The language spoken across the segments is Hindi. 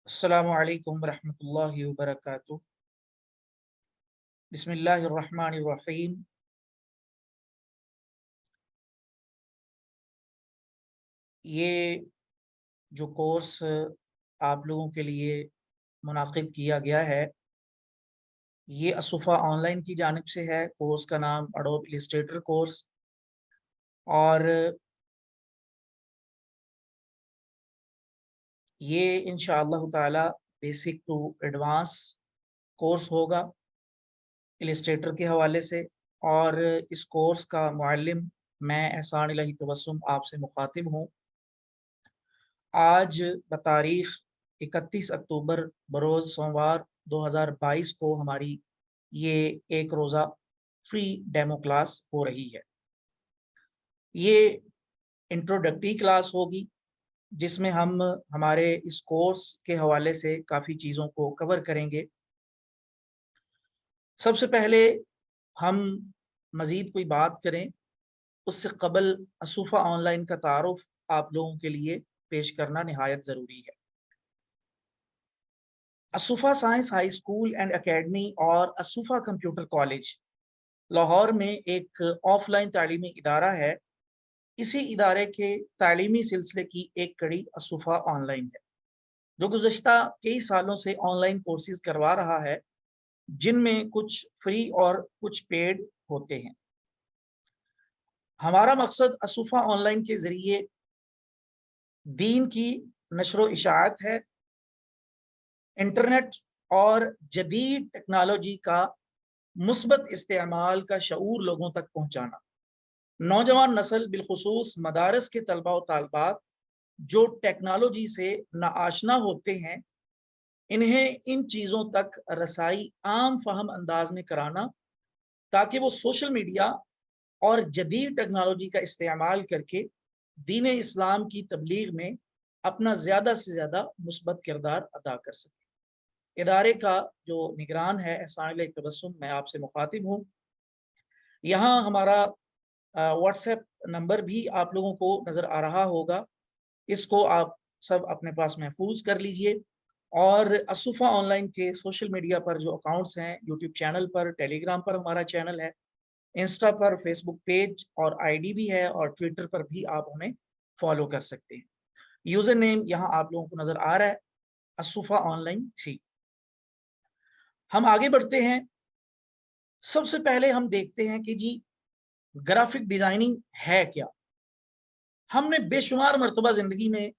अस्सलामु अलैकुम वरहमतुल्लाहि वबरकातुह। बिस्मिल्लाहिर रहमानिर रहीम। ये जो कोर्स आप लोगों के लिए मुनाकिद किया गया है, ये असुफ़ा ऑनलाइन की जानिब से है। कोर्स का नाम एडोब इलस्ट्रेटर कोर्स और ये इंशाअल्लाह ताला बेसिक टू एडवांस कोर्स होगा इलस्ट्रेटर के हवाले से। और इस कोर्स का मुअल्लिम मैं एहसान इलाही तबस्सुम आपसे मुखातिब हूँ। आज बतारीख 31 अक्टूबर बरोज़ सोमवार 2022 को हमारी ये एक रोज़ा फ्री डेमो क्लास हो रही है। ये इंट्रोडक्टरी क्लास होगी जिसमें हम हमारे इस कोर्स के हवाले से काफ़ी चीज़ों को कवर करेंगे। सबसे पहले हम मज़ीद कोई बात करें उससे क़बल असुफ़ा ऑनलाइन का तारुफ़ आप लोगों के लिए पेश करना निहायत ज़रूरी है। Asufa science high school and academy और असुफ़ा कंप्यूटर कॉलेज लाहौर में एक ऑफलाइन तालीमी इदारा है। इसी इदारे के तालीमी सिलसिले की एक कड़ी असुफ़ा ऑनलाइन है, जो गुज़श्ता कई सालों से ऑनलाइन कोर्सेज़ करवा रहा है, जिनमें कुछ फ्री और कुछ पेड होते हैं। हमारा मकसद असुफ़ा ऑनलाइन के ज़रिए दीन की नशर व इशाअत है। इंटरनेट और जदीद टेक्नोलॉजी का मुस्बत इस्तेमाल का शऊर लोगों तक पहुँचाना। नौजवान नस्ल बिलखुसूस मदारस के तलबा व तालिबात जो टेक्नोलॉजी से नाआशना होते हैं, इन्हें इन चीज़ों तक रसाई आम फ़हम अंदाज में कराना, ताकि वो सोशल मीडिया और जदीद टेक्नोलॉजी का इस्तेमाल करके दीन इस्लाम की तबलीग में अपना ज़्यादा से ज़्यादा मुस्बत किरदार अदा कर सकें। इदारे का जो निगरान है एहसान तबस्सुम, मैं आपसे मुखातिब हूँ। यहाँ हमारा व्हाट्सएप नंबर भी आप लोगों को नज़र आ रहा होगा। इसको आप सब अपने पास महफूज कर लीजिए। और असुफ़ा ऑनलाइन के सोशल मीडिया पर जो अकाउंट्स हैं, यूट्यूब चैनल पर, टेलीग्राम पर हमारा चैनल है, इंस्टा पर, फेसबुक पेज और आईडी भी है, और ट्विटर पर भी आप हमें फॉलो कर सकते हैं। यूज़र नेम यहाँ आप लोगों को नज़र आ रहा है, असुफ़ा ऑनलाइन 3। हम आगे बढ़ते हैं। सबसे पहले हम देखते हैं कि जी ग्राफिक डिज़ाइनिंग है क्या? हमने बेशुमार मर्तबा ज़िंदगी में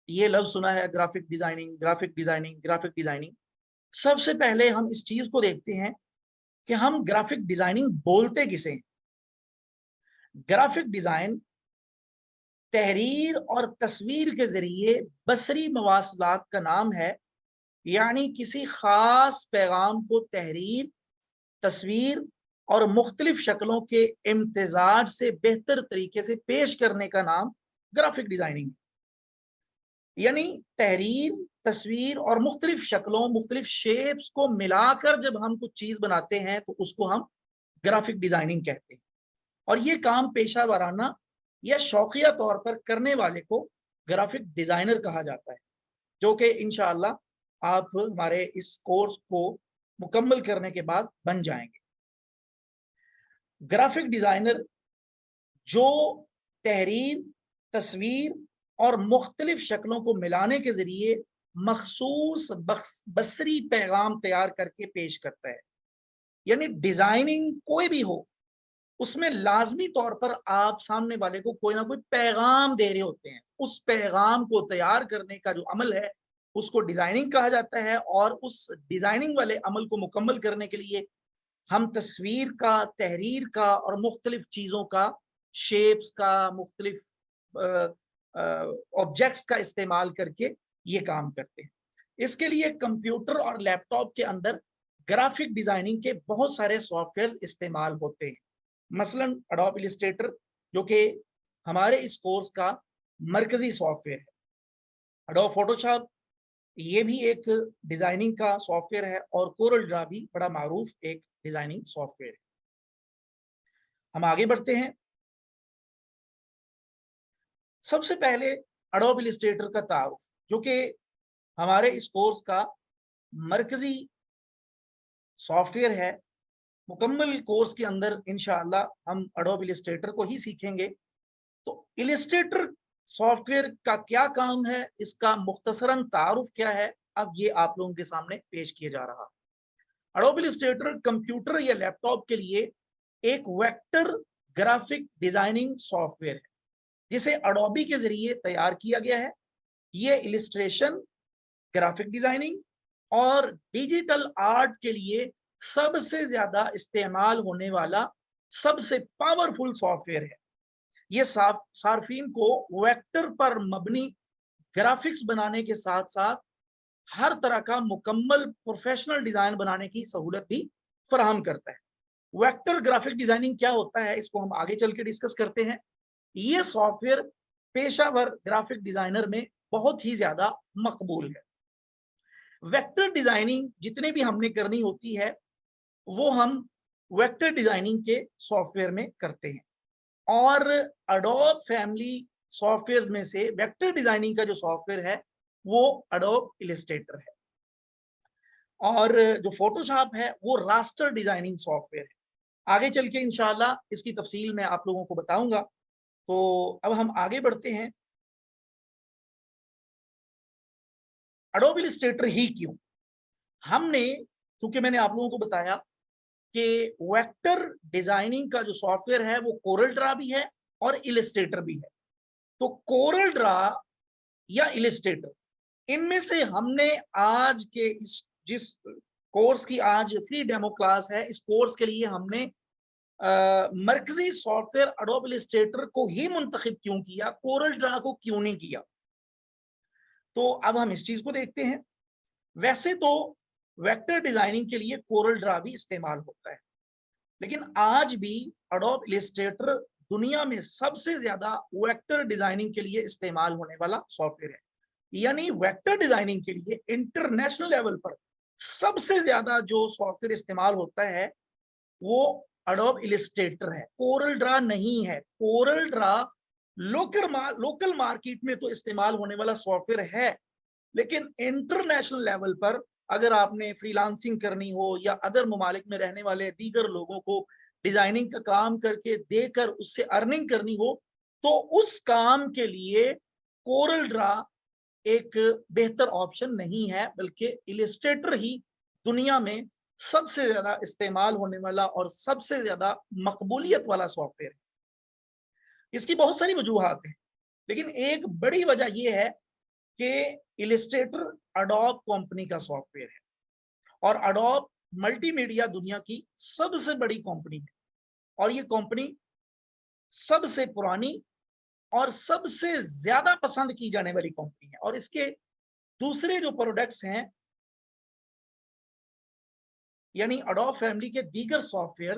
ये लफ्ज़ सुना है, graphic designing, graphic designing, graphic designing. सबसे पहले हम इस चीज़ को देखते हैं कि हम ग्राफिक डिज़ाइनिंग बोलते किसे हैं? ग्राफिक डिज़ाइन तहरीर और तस्वीर के ज़रिए बसरी मवासलात का नाम है, यानी किसी ख़ास पैगाम को तहरीर, तस्वीर और मुख्तलिफ शक्लों के इम्तिजाज से बेहतर तरीके से पेश करने का नाम ग्राफिक डिज़ाइनिंग। यानी तहरीर, तस्वीर और मुख्तलिफ शक्लों, मुख्तलिफ शेप्स को मिलाकर जब हम कुछ चीज़ बनाते हैं तो उसको हम ग्राफिक डिज़ाइनिंग कहते हैं। और ये काम पेशा वाराना या शौकिया तौर पर करने वाले को ग्राफिक डिज़ाइनर कहा जाता है, जो कि इंशाअल्लाह आप हमारे इस कोर्स को मुकम्मल करने के बाद बन जाएंगे। ग्राफिक डिज़ाइनर जो तहरीर, तस्वीर और मुख्तलिफ शक्लों को मिलाने के ज़रिए मखसूस बसरी पैगाम तैयार करके पेश करता है। यानी डिज़ाइनिंग कोई भी हो, उसमें लाज़मी तौर पर आप सामने वाले को कोई ना कोई पैगाम दे रहे होते हैं। उस पैगाम को तैयार करने का जो अमल है, उसको डिज़ाइनिंग कहा जाता है। और उस डिज़ाइनिंग वाले अमल को मुकम्मल करने के लिए हम तस्वीर का, तहरीर का और मुख्तलिफ चीज़ों का, शेप्स का, मुख्तलिफ ऑब्जेक्ट्स का इस्तेमाल करके ये काम करते हैं। इसके लिए कंप्यूटर और लैपटॉप के अंदर ग्राफिक डिज़ाइनिंग के बहुत सारे सॉफ्टवेयर इस्तेमाल होते हैं। मसलन एडोब इलस्ट्रेटर, जो कि हमारे इस कोर्स का मरकज़ी सॉफ्टवेयर है। एडोब फोटोशॉप, ये भी एक डिज़ाइनिंग का सॉफ्टवेयर है। और कोरल ड्रा भी बड़ा मारूफ एक डिज़ाइनिंग सॉफ्टवेयर है। हम आगे बढ़ते हैं। सबसे पहले एडोब इलस्ट्रेटर का तारुफ, जो कि हमारे इस कोर्स का मरकजी सॉफ्टवेयर है। मुकम्मल कोर्स के अंदर इंशाअल्लाह हम एडोब इलस्ट्रेटर को ही सीखेंगे। तो इलस्ट्रेटर सॉफ्टवेयर का क्या काम है, इसका मुख्तसरन तारुफ क्या है, अब ये आप लोगों के सामने पेश किया जा रहा है। एडोब इलस्ट्रेटर कंप्यूटर या लैपटॉप के लिए एक वेक्टर ग्राफिक डिजाइनिंग सॉफ्टवेयर है जिसे एडोबी के जरिए तैयार किया गया है। ये इलस्ट्रेशन, ग्राफिक डिजाइनिंग और डिजिटल आर्ट के लिए सबसे ज्यादा इस्तेमाल होने वाला सबसे पावरफुल सॉफ्टवेयर है। ये सार्फिन को वेक्टर पर मबनी ग्राफिक्स बनाने के साथ साथ हर तरह का मुकम्मल प्रोफेशनल डिजाइन बनाने की सहूलत भी फराहम करता है। वेक्टर ग्राफिक डिजाइनिंग क्या होता है, इसको हम आगे चल के डिस्कस करते हैं। ये सॉफ्टवेयर पेशावर ग्राफिक डिजाइनर में बहुत ही ज्यादा मकबूल है। वेक्टर डिजाइनिंग जितने भी हमने करनी होती है वो हम वेक्टर डिजाइनिंग के सॉफ्टवेयर में करते हैं। और एडोब फैमिली सॉफ्टवेयर में से वेक्टर डिजाइनिंग का जो सॉफ्टवेयर है वो एडोब इलस्ट्रेटर है। और जो फोटोशॉप है वो रास्टर डिजाइनिंग सॉफ्टवेयर है। आगे चल के इंशाल्लाह इसकी तफसील मैं आप लोगों को बताऊंगा। तो अब हम आगे बढ़ते हैं। एडोब इलस्ट्रेटर ही क्यों? हमने, क्योंकि मैंने आप लोगों को बताया कि वेक्टर डिजाइनिंग का जो सॉफ्टवेयर है वो कोरल ड्रा भी है और इलस्ट्रेटर भी है। तो कोरल ड्रा या इलस्ट्रेटर, इनमें से हमने आज के इस जिस कोर्स की आज फ्री डेमो क्लास है, इस कोर्स के लिए हमने मरकजी सॉफ्टवेयर एडोब इलस्ट्रेटर को ही मुंतखब क्यों किया, कोरल ड्रा को क्यों नहीं किया? तो अब हम इस चीज को देखते हैं। वैसे तो वेक्टर डिजाइनिंग के लिए कोरल ड्रा भी इस्तेमाल होता है, लेकिन आज भी एडोब इलस्ट्रेटर दुनिया में सबसे ज्यादा वेक्टर डिजाइनिंग के लिए इस्तेमाल होने वाला सॉफ्टवेयर है। यानी वेक्टर डिजाइनिंग के लिए इंटरनेशनल लेवल पर सबसे ज्यादा जो सॉफ्टवेयर इस्तेमाल होता है वो एडोब इलस्ट्रेटर है, कोरल ड्रा नहीं है। कोरल ड्रा लोकल मार्केट में तो इस्तेमाल होने वाला सॉफ्टवेयर है, लेकिन इंटरनेशनल लेवल पर अगर आपने फ्रीलांसिंग करनी हो या अदर ममालिक में रहने वाले दीगर लोगों को डिजाइनिंग का काम करके देकर उससे अर्निंग करनी हो, तो उस काम के लिए कोरल ड्रा एक बेहतर ऑप्शन नहीं है, बल्कि इलस्ट्रेटर ही दुनिया में सबसे ज्यादा इस्तेमाल होने वाला और सबसे ज्यादा मकबूलियत वाला सॉफ्टवेयर है। इसकी बहुत सारी वजूहात हैं, लेकिन एक बड़ी वजह यह है कि इलस्ट्रेटर एडोब कंपनी का सॉफ्टवेयर है और एडोब मल्टीमीडिया दुनिया की सबसे बड़ी कंपनी है और ये कंपनी सबसे पुरानी और सबसे ज्यादा पसंद की जाने वाली कंपनी है। और इसके दूसरे जो प्रोडक्ट्स हैं, यानी एडोब फैमिली के दीगर सॉफ्टवेयर,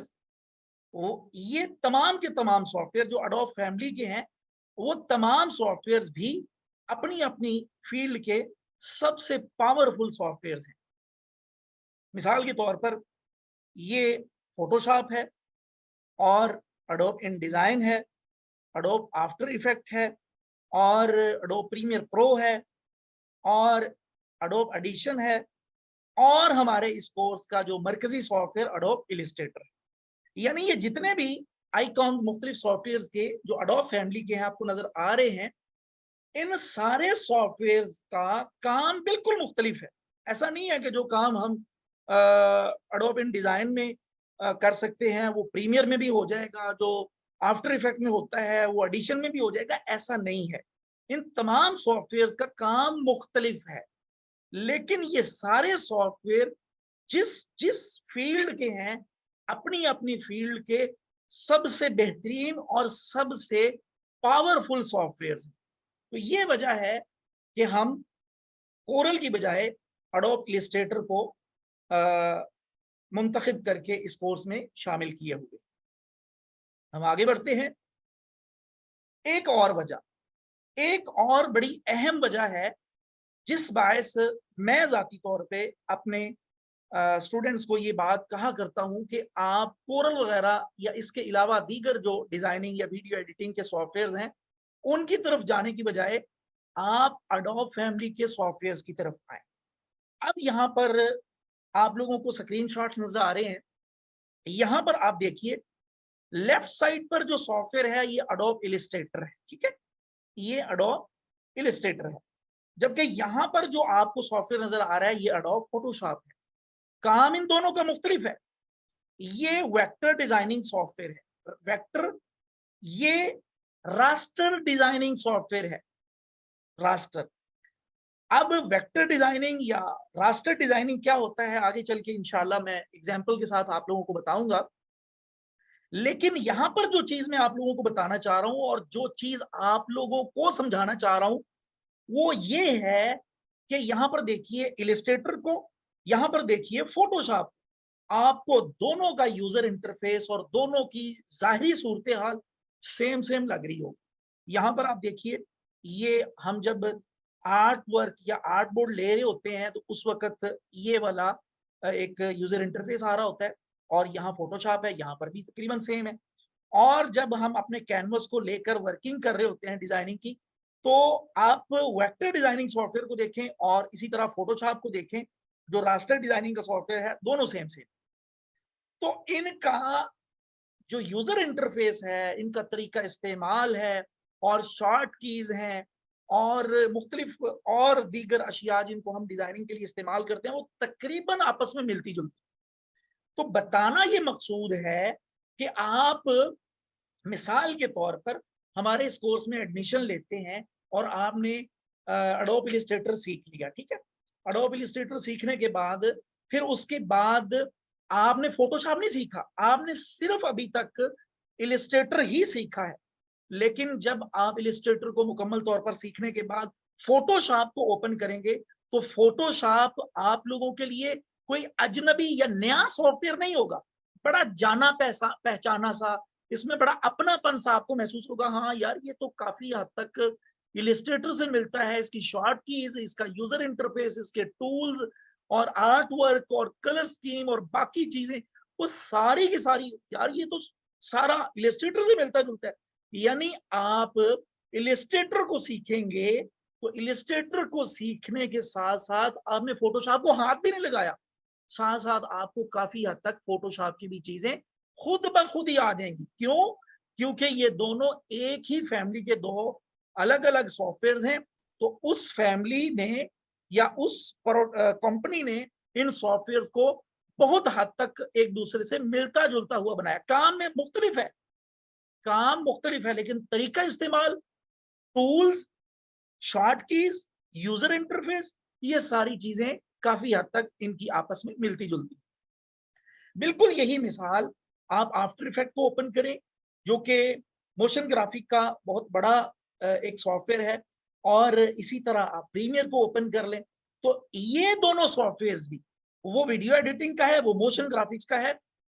वो ये तमाम के तमाम सॉफ्टवेयर जो एडोब फैमिली के हैं, वो तमाम सॉफ्टवेयर भी अपनी अपनी फील्ड के सबसे पावरफुल सॉफ्टवेयर हैं। मिसाल के तौर पर ये फोटोशॉप है और एडोब इन डिजाइन है, एडोब आफ्टर इफेक्ट है और एडोब प्रीमियर प्रो है और एडोब एडिशन है और हमारे इस कोर्स का जो मरकजी सॉफ्टवेयर एडोब इलस्ट्रेटर है। यानी ये जितने भी आइकॉन्स मुख्तलिफ सॉफ्टवेयर के जो एडोब फैमिली के हैं आपको नजर आ रहे हैं, इन सारे सॉफ्टवेयर का काम बिल्कुल मुख्तलिफ है। ऐसा नहीं है कि जो काम हम एडोब इन डिजाइन में कर सकते हैं वो प्रीमियर में भी हो जाएगा, जो आफ्टर इफेक्ट में होता है वो एडिशन में भी हो जाएगा, ऐसा नहीं है। इन तमाम सॉफ्टवेयर का काम मुख्तलिफ है, लेकिन ये सारे सॉफ्टवेयर जिस जिस फील्ड के हैं, अपनी अपनी फील्ड के सबसे बेहतरीन और सबसे पावरफुल सॉफ्टवेयर हैं। तो ये वजह है कि हम कोरल की बजाय एडोब इलस्ट्रेटर को मुंतखब करके इस कोर्स में शामिल किए हुए। हम आगे बढ़ते हैं। एक और बड़ी अहम वजह है जिस बायस मैं जाती तौर पे अपने स्टूडेंट्स को ये बात कहा करता हूं कि आप कोरल वगैरह या इसके अलावा दीगर जो डिजाइनिंग या वीडियो एडिटिंग के सॉफ्टवेयर हैं उनकी तरफ जाने की बजाय आप अडोब फैमिली के सॉफ्टवेयर की तरफ आए। अब यहाँ पर आप लोगों को स्क्रीनशॉट्स नजर आ रहे हैं। यहाँ पर आप देखिए, लेफ्ट साइड पर जो सॉफ्टवेयर है ये अडोब इलस्ट्रेटर है, ठीक है, ये अडोब इलस्ट्रेटर है। जबकि यहाँ पर जो आपको सॉफ्टवेयर नजर आ रहा है ये अडोब फोटोशॉप है। काम इन दोनों का मुख्तलिफ है। ये वेक्टर डिजाइनिंग सॉफ्टवेयर है। वेक्टर, ये रास्टर डिजाइनिंग सॉफ्टवेयर है। रास्टर, अब वेक्टर डिजाइनिंग या रास्टर डिजाइनिंग क्या होता है आगे चल के इंशाल्लाह मैं एग्जांपल के साथ आप लोगों को बताऊंगा। लेकिन यहां पर जो चीज मैं आप लोगों को बताना चाह रहा हूं और जो चीज आप लोगों को समझाना चाह रहा हूं वो ये है कि यहां पर देखिए इलस्ट्रेटर को, यहां पर देखिए फोटोशॉप। आपको दोनों का यूजर इंटरफेस और दोनों की जाहिरी सूरत हाल सेम सेम लग रही हो। यहां पर आप देखिए, ये हम जब आर्ट वर्क या आर्ट बोर्ड ले रहे होते हैं तो उस वक्त ये वाला एक यूजर इंटरफेस आ रहा होता है और यहाँ फोटोशॉप है, यहाँ पर भी तकरीबन सेम है। और जब हम अपने कैनवस को लेकर वर्किंग कर रहे होते हैं डिजाइनिंग की, तो आप वेक्टर डिजाइनिंग सॉफ्टवेयर को देखें और इसी तरह फोटोशॉप को देखें, जो रास्टर डिजाइनिंग का सॉफ्टवेयर है, दोनों सेम सेम। तो इनका जो यूजर इंटरफेस है, इनका तरीका इस्तेमाल है और शॉर्ट कीज हैं और मुख्तलिफ और दीगर अशिया जिनको हम डिजाइनिंग के लिए इस्तेमाल करते हैं, वो तकरीबन आपस में मिलती जुलती। तो बताना ये मकसूद है कि आप मिसाल के तौर पर हमारे इस कोर्स में एडमिशन लेते हैं और आपने अडोब इलस्ट्रेटर सीख लिया, ठीक है। अडोब इलस्ट्रेटर सीखने के बाद फिर उसके बाद आपने फोटोशॉप नहीं सीखा, आपने सिर्फ अभी तक इलस्ट्रेटर ही सीखा है। लेकिन जब आप इलस्ट्रेटर को मुकम्मल तौर पर सीखने के बाद फोटोशॉप को ओपन करेंगे तो फोटोशॉप आप लोगों के लिए कोई अजनबी या नया सॉफ्टवेयर नहीं होगा। बड़ा जाना पहचाना सा, इसमें बड़ा अपनापन सा आपको महसूस होगा। हाँ यार, ये तो काफी हद तक इलस्ट्रेटर से मिलता है। इसकी शॉर्ट कीज, इसका यूजर इंटरफेस, इसके टूल्स और आर्ट वर्क और कलर स्कीम और बाकी चीजें, वो सारी की सारी यार ये तो सारा इलस्ट्रेटर से मिलता जुलता है। यानी आप इलस्ट्रेटर को सीखेंगे तो इलस्ट्रेटर को सीखने के साथ साथ आपने फोटोशॉप को हाथ भी नहीं लगाया, साथ साथ आपको काफी हद तक फोटोशॉप की भी चीजें खुद ब खुद ही आ जाएंगी। क्यों? क्योंकि ये दोनों एक ही फैमिली के दो अलग अलग सॉफ्टवेयर हैं। तो उस फैमिली ने या उस कंपनी ने इन सॉफ्टवेयर को बहुत हद तक एक दूसरे से मिलता जुलता हुआ बनाया। काम में मुख्तलिफ है, काम मुख्तलिफ है, लेकिन तरीका इस्तेमाल, tools, short keys, user interface, ये सारी चीजें काफी हद तक इनकी आपस में मिलती जुलती। बिल्कुल यही मिसाल आप आफ्टर इफेक्ट को ओपन करें, जो कि मोशन ग्राफिक का बहुत बड़ा एक सॉफ्टवेयर है, और इसी तरह आप प्रीमियर को ओपन कर लें। तो ये दोनों सॉफ्टवेयर्स भी, वो वीडियो एडिटिंग का है, वो मोशन ग्राफिक्स का है।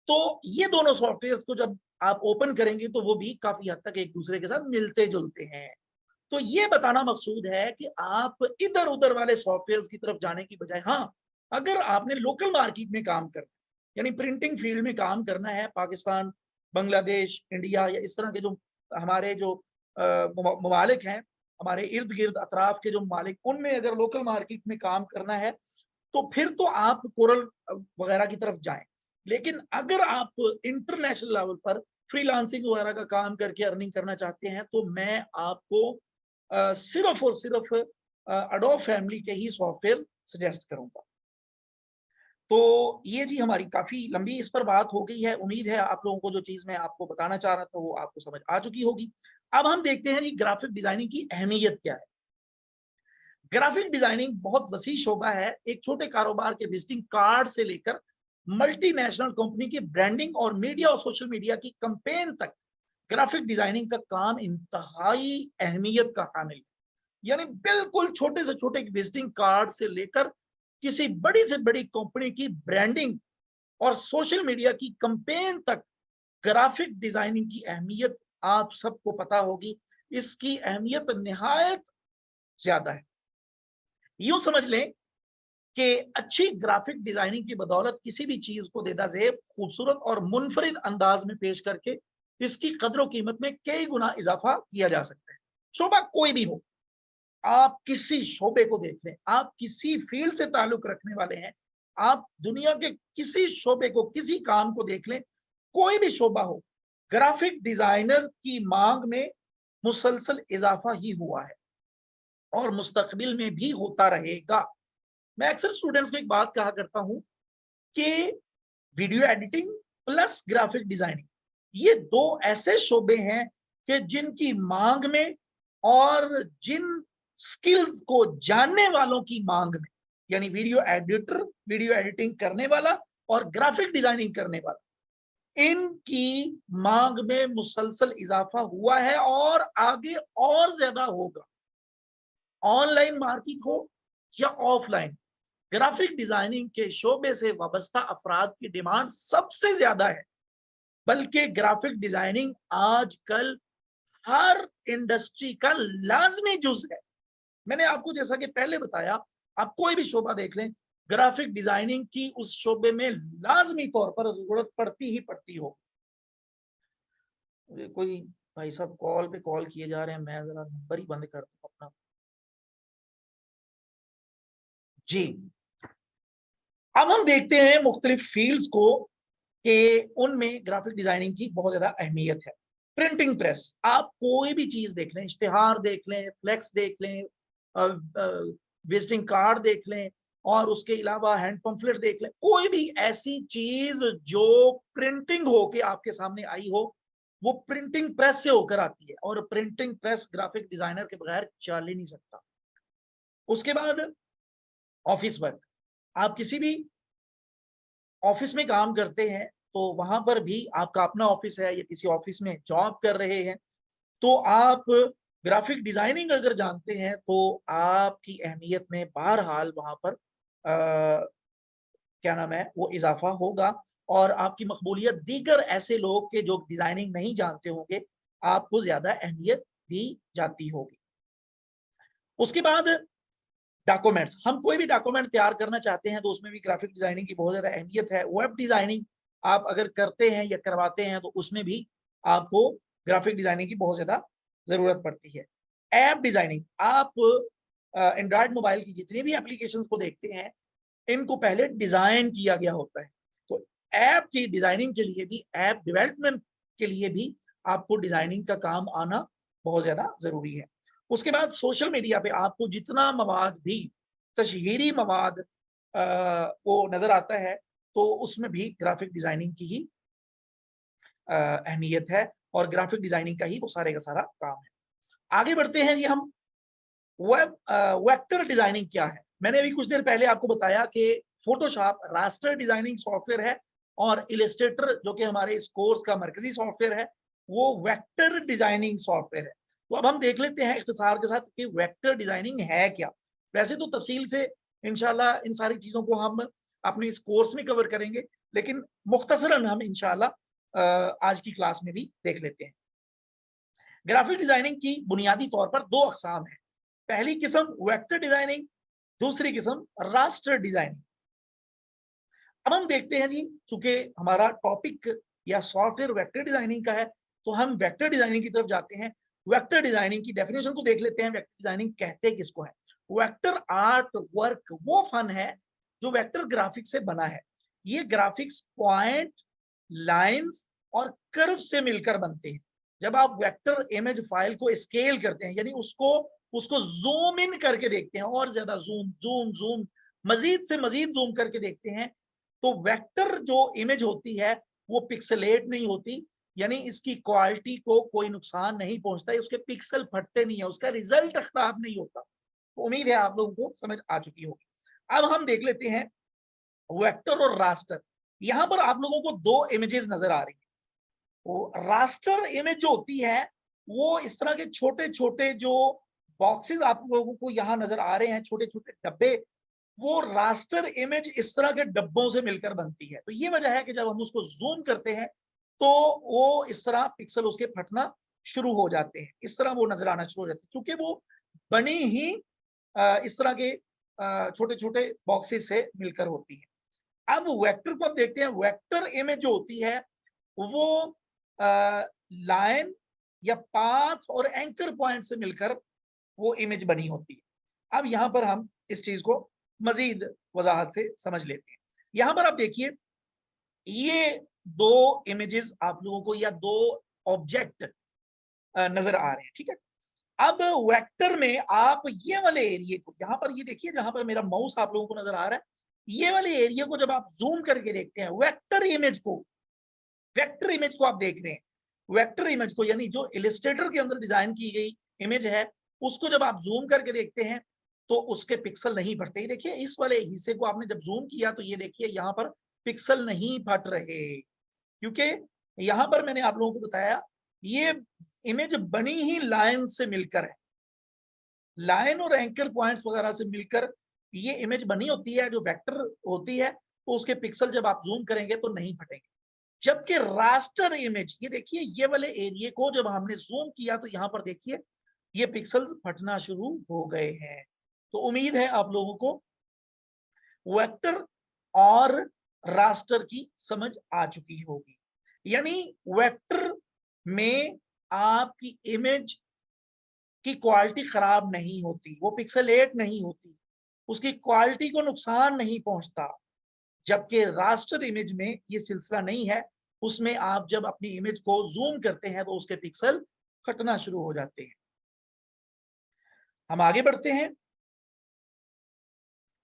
तो ये दोनों सॉफ्टवेयर्स को जब आप ओपन करेंगे तो वो भी काफी हद तक एक दूसरे के साथ मिलते जुलते हैं। तो ये बताना मकसूद है कि आप इधर उधर वाले सॉफ्टवेयर की तरफ जाने की बजाय, हाँ, अगर आपने लोकल मार्केट में काम करना, यानी प्रिंटिंग फील्ड में काम करना है, पाकिस्तान, बांग्लादेश, इंडिया या इस तरह के जो हमारे जो ममालिक हैं, हमारे इर्द गिर्द अतराफ के जो ममालिक, उनमें अगर लोकल मार्केट में काम करना है तो फिर तो आप कोरल वगैरह की तरफ जाएं। लेकिन अगर आप इंटरनेशनल लेवल पर फ्रीलांसिंग वगैरह का काम करके अर्निंग करना चाहते हैं तो मैं आपको सिर्फ और सिर्फ अडोब फैमिली के ही सॉफ्टवेयर सजेस्ट करूंगा। तो ये जी हमारी काफी लंबी इस पर बात हो गई है। उम्मीद है आप लोगों को जो चीज मैं आपको बताना चाह रहा था वो आपको समझ आ चुकी होगी। अब हम देखते हैं जी ग्राफिक डिजाइनिंग की अहमियत क्या है। ग्राफिक डिजाइनिंग बहुत वसी शोबा है। एक छोटे कारोबार के विजिटिंग कार्ड से लेकर मल्टीनेशनल कंपनी की ब्रांडिंग और मीडिया और सोशल मीडिया की कैंपेन तक ग्राफिक डिजाइनिंग का काम इंतहाई अहमियत का हामिल है। यानी बिल्कुल छोटे से छोटे विजिटिंग कार्ड से लेकर किसी बड़ी से बड़ी कंपनी की ब्रांडिंग और सोशल मीडिया की कैंपेन तक ग्राफिक डिजाइनिंग की अहमियत आप सबको पता होगी। इसकी अहमियत निहायत ज्यादा है। यूं समझ लें कि अच्छी ग्राफिक डिजाइनिंग की बदौलत किसी भी चीज को देदा जेब, खूबसूरत और मुनफरिद अंदाज में पेश करके इसकी कदर कीमत में कई गुना इजाफा किया जा सकता है, शोबा कोई भी हो। आप किसी शोबे को देख लें, आप किसी फील्ड से ताल्लुक रखने वाले हैं, आप दुनिया के किसी शोबे को, किसी काम को देख लें, कोई भी शोबा हो, ग्राफिक डिजाइनर की मांग में मुसलसल इजाफा ही हुआ है और मुस्तकबिल में भी होता रहेगा। मैं अक्सर स्टूडेंट्स को एक बात कहा करता हूं कि video editing plus graphic designing, ये दो ऐसे शोबे हैं कि जिनकी मांग में और जिन स्किल्स को जानने वालों की मांग में, यानी वीडियो एडिटर, वीडियो एडिटिंग करने वाला और ग्राफिक डिजाइनिंग करने वाला, इनकी मांग में मुसलसल इजाफा हुआ है और आगे और ज्यादा होगा। ऑनलाइन मार्केट हो या ऑफलाइन, ग्राफिक डिजाइनिंग के शोबे से वाबस्ता अफराद की डिमांड सबसे ज्यादा है। बल्कि ग्राफिक डिजाइनिंग आजकल हर इंडस्ट्री का लाजमी जुज है। मैंने आपको जैसा कि पहले बताया, आप कोई भी शोबा देख लें, ग्राफिक डिजाइनिंग की उस शोबे में लाजमी तौर पर जरूरत पड़ती ही पड़ती हो। कोई भाई साहब कॉल पे कॉल किए जा रहे हैं, मैं जरा नंबर ही बंद कर दूं अपना। जी, अब हम देखते हैं मुख्तलिफ फील्ड्स को कि उनमें ग्राफिक डिजाइनिंग की बहुत ज्यादा अहमियत है। प्रिंटिंग प्रेस, आप कोई भी चीज देख लें, इश्तिहार देख लें, फ्लेक्स देख लें, विजिटिंग कार्ड देख लें और उसके अलावा हैंड पंफलेट देख लें, कोई भी ऐसी चीज जो प्रिंटिंग होके आपके सामने आई हो, वो प्रिंटिंग प्रेस से होकर आती है और प्रिंटिंग प्रेस ग्राफिक डिजाइनर के बगैर चल ही नहीं सकता। उसके बाद ऑफिस वर्क, आप किसी भी ऑफिस में काम करते हैं तो वहां पर भी आपका अपना ऑफिस है या किसी ऑफिस में जॉब कर रहे हैं, तो आप ग्राफिक डिजाइनिंग अगर जानते हैं तो आपकी अहमियत में बहरहाल वहां पर क्या नाम है वो इजाफा होगा और आपकी मकबूलियत दीगर ऐसे लोग के जो डिजाइनिंग नहीं जानते होंगे, आपको ज्यादा अहमियत दी जाती होगी। उसके बाद डॉक्यूमेंट्स, हम कोई भी डॉक्यूमेंट तैयार करना चाहते हैं तो उसमें भी ग्राफिक डिजाइनिंग की बहुत ज्यादा अहमियत है। वेब डिजाइनिंग आप अगर करते हैं या करवाते हैं तो उसमें भी आपको ग्राफिक डिजाइनिंग की बहुत ज्यादा जरूरत पड़ती है। ऐप डिजाइनिंग, आप एंड्रॉयड मोबाइल की जितनी भी एप्लीकेशंस को देखते हैं, इनको पहले डिजाइन किया गया होता है, तो ऐप की डिजाइनिंग के लिए भी, ऐप डेवलपमेंट के लिए भी आपको डिजाइनिंग का काम आना बहुत ज्यादा जरूरी है। उसके बाद सोशल मीडिया पे आपको जितना मवाद भी, तशहीरी मवाद वो नजर आता है, तो उसमें भी ग्राफिक डिजाइनिंग की ही अहमियत है और ग्राफिक डिजाइनिंग का ही वो सारे का सारा काम है। आगे बढ़ते हैं जी हम। वेब वेक्टर डिजाइनिंग क्या है? मैंने अभी कुछ देर पहले आपको बताया कि फोटोशॉप रास्टर डिजाइनिंग सॉफ्टवेयर है और इलस्ट्रेटर जो कि हमारे इस कोर्स का मरकजी सॉफ्टवेयर है, वो वेक्टर डिजाइनिंग सॉफ्टवेयर है। तो अब हम देख लेते हैं इख्तिसार के साथ कि वेक्टर डिजाइनिंग है क्या। वैसे तो तफसील से इंशाल्लाह इन सारी चीजों को हम अपने इस कोर्स में कवर करेंगे, लेकिन मुख्तसरन हम इंशाल्लाह आज की क्लास में भी देख लेते हैं। ग्राफिक डिजाइनिंग की बुनियादी तौर पर दो अकसाम है। पहली किस्म वेक्टर डिजाइनिंग, दूसरी किस्म रास्टर डिजाइनिंग। अब हम देखते हैं जी, चूंकि हमारा टॉपिक या सॉफ्टवेयर वेक्टर डिजाइनिंग का है, तो हम वेक्टर डिजाइनिंग की तरफ जाते हैं। वेक्टर डिजाइनिंग की डेफिनेशन को देख लेते हैं। वेक्टर डिजाइनिंग कहते किसको है? वेक्टर आर्ट वर्क वो फन है जो वेक्टर ग्राफिक्स से बना है। ये ग्राफिक्स पॉइंट, लाइंस और कर्व से मिलकर बनते हैं। जब आप वेक्टर इमेज फाइल को स्केल करते हैं, यानी उसको उसको जूम इन करके देखते हैं और ज्यादा जूम जूम जूम, मजीद से मजीद जूम करके देखते हैं, तो वेक्टर जो इमेज होती है वो पिक्सलेट नहीं होती, यानी इसकी क्वालिटी को कोई नुकसान नहीं पहुंचता है, उसके पिक्सल फटते नहीं है, उसका रिजल्ट खराब नहीं होता। तो उम्मीद है आप लोगों को समझ आ चुकी होगी। अब हम देख लेते हैं वेक्टर और रास्टर। यहां पर आप लोगों को दो इमेजेस नजर आ रही है। वो रास्टर इमेज जो होती है, वो इस तरह के छोटे छोटे जो बॉक्सेस आप लोगों को यहाँ नजर आ रहे हैं, छोटे छोटे डब्बे, वो रास्टर इमेज इस तरह के डब्बों से मिलकर बनती है। तो ये वजह है कि जब हम उसको जूम करते हैं तो वो इस तरह पिक्सल उसके फटना शुरू हो जाते हैं, इस तरह वो नजर आना शुरू हो जाते हैं, क्योंकि वो बनी ही इस तरह के छोटे छोटे बॉक्सेस से मिलकर होती है। अब वेक्टर को आप देखते हैं। वेक्टर इमेज जो होती है वो लाइन या पाथ और एंकर पॉइंट से मिलकर वो इमेज बनी होती है। अब यहाँ पर हम इस चीज को मजीद वजाहत से समझ लेते हैं। यहाँ पर आप देखिए, ये दो इमेजेस आप लोगों को या दो ऑब्जेक्ट नजर आ रहे हैं, ठीक है। अब वेक्टर में आप ये वाले एरिया को, यहाँ पर ये देखिए जहां पर मेरा माउस आप लोगों को नजर आ रहा है, ये वाले एरिया को जब आप जूम करके देखते हैं, वेक्टर इमेज को आप देख रहे हैं, वेक्टर इमेज को यानी जो इलस्ट्रेटर के अंदर डिजाइन की गई इमेज है, उसको जब आप जूम करके देखते हैं तो उसके पिक्सल नहीं फटते। देखिए इस वाले हिस्से को आपने जब जूम किया तो ये देखिए यहाँ पर पिक्सल नहीं फट रहे, क्योंकि यहाँ पर मैंने आप लोगों को बताया ये इमेज बनी ही लाइन से मिलकर है, लाइन और एंकर पॉइंट्स वगैरह से मिलकर ये इमेज बनी होती है। जो वेक्टर होती है तो उसके पिक्सल जब आप जूम करेंगे तो नहीं फटेंगे। जबकि रास्टर इमेज, ये देखिए ये वाले एरिया को जब हमने जूम किया तो यहाँ पर देखिए ये पिक्सल्स फटना शुरू हो गए हैं। तो उम्मीद है आप लोगों को वेक्टर और रास्टर की समझ आ चुकी होगी। यानी वेक्टर में आपकी इमेज की क्वालिटी खराब नहीं होती, वो पिक्सेलेट नहीं होती, उसकी क्वालिटी को नुकसान नहीं पहुंचता। जबकि रास्टर इमेज में ये सिलसिला नहीं है, उसमें आप जब अपनी इमेज को जूम करते हैं तो उसके पिक्सल फटना शुरू हो जाते हैं। हम आगे बढ़ते हैं,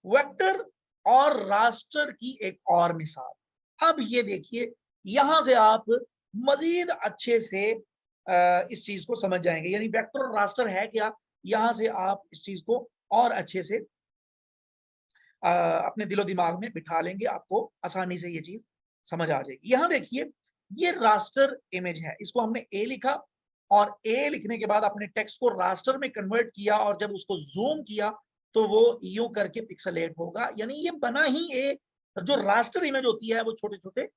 वेक्टर और रास्टर की एक और मिसाल। अब ये देखिए, यहां से आप मजीद अच्छे से इस चीज को समझ जाएंगे। यानी वेक्टर और रास्टर है क्या, यहां से आप इस चीज को और अच्छे से अपने दिलो दिमाग में बिठा लेंगे, आपको आसानी से ये चीज समझ आ जाएगी। यहां देखिए, ये रास्टर इमेज है, इसको हमने ए लिखा और ए लिखने के बाद अपने टेक्स्ट को रास्टर में कन्वर्ट किया और जब उसको जूम किया तो वो यूं करके पिक्सेलेट होगा। यानी ये बना ही ए, जो रास्टर इमेज होती है वो छोटे छोटे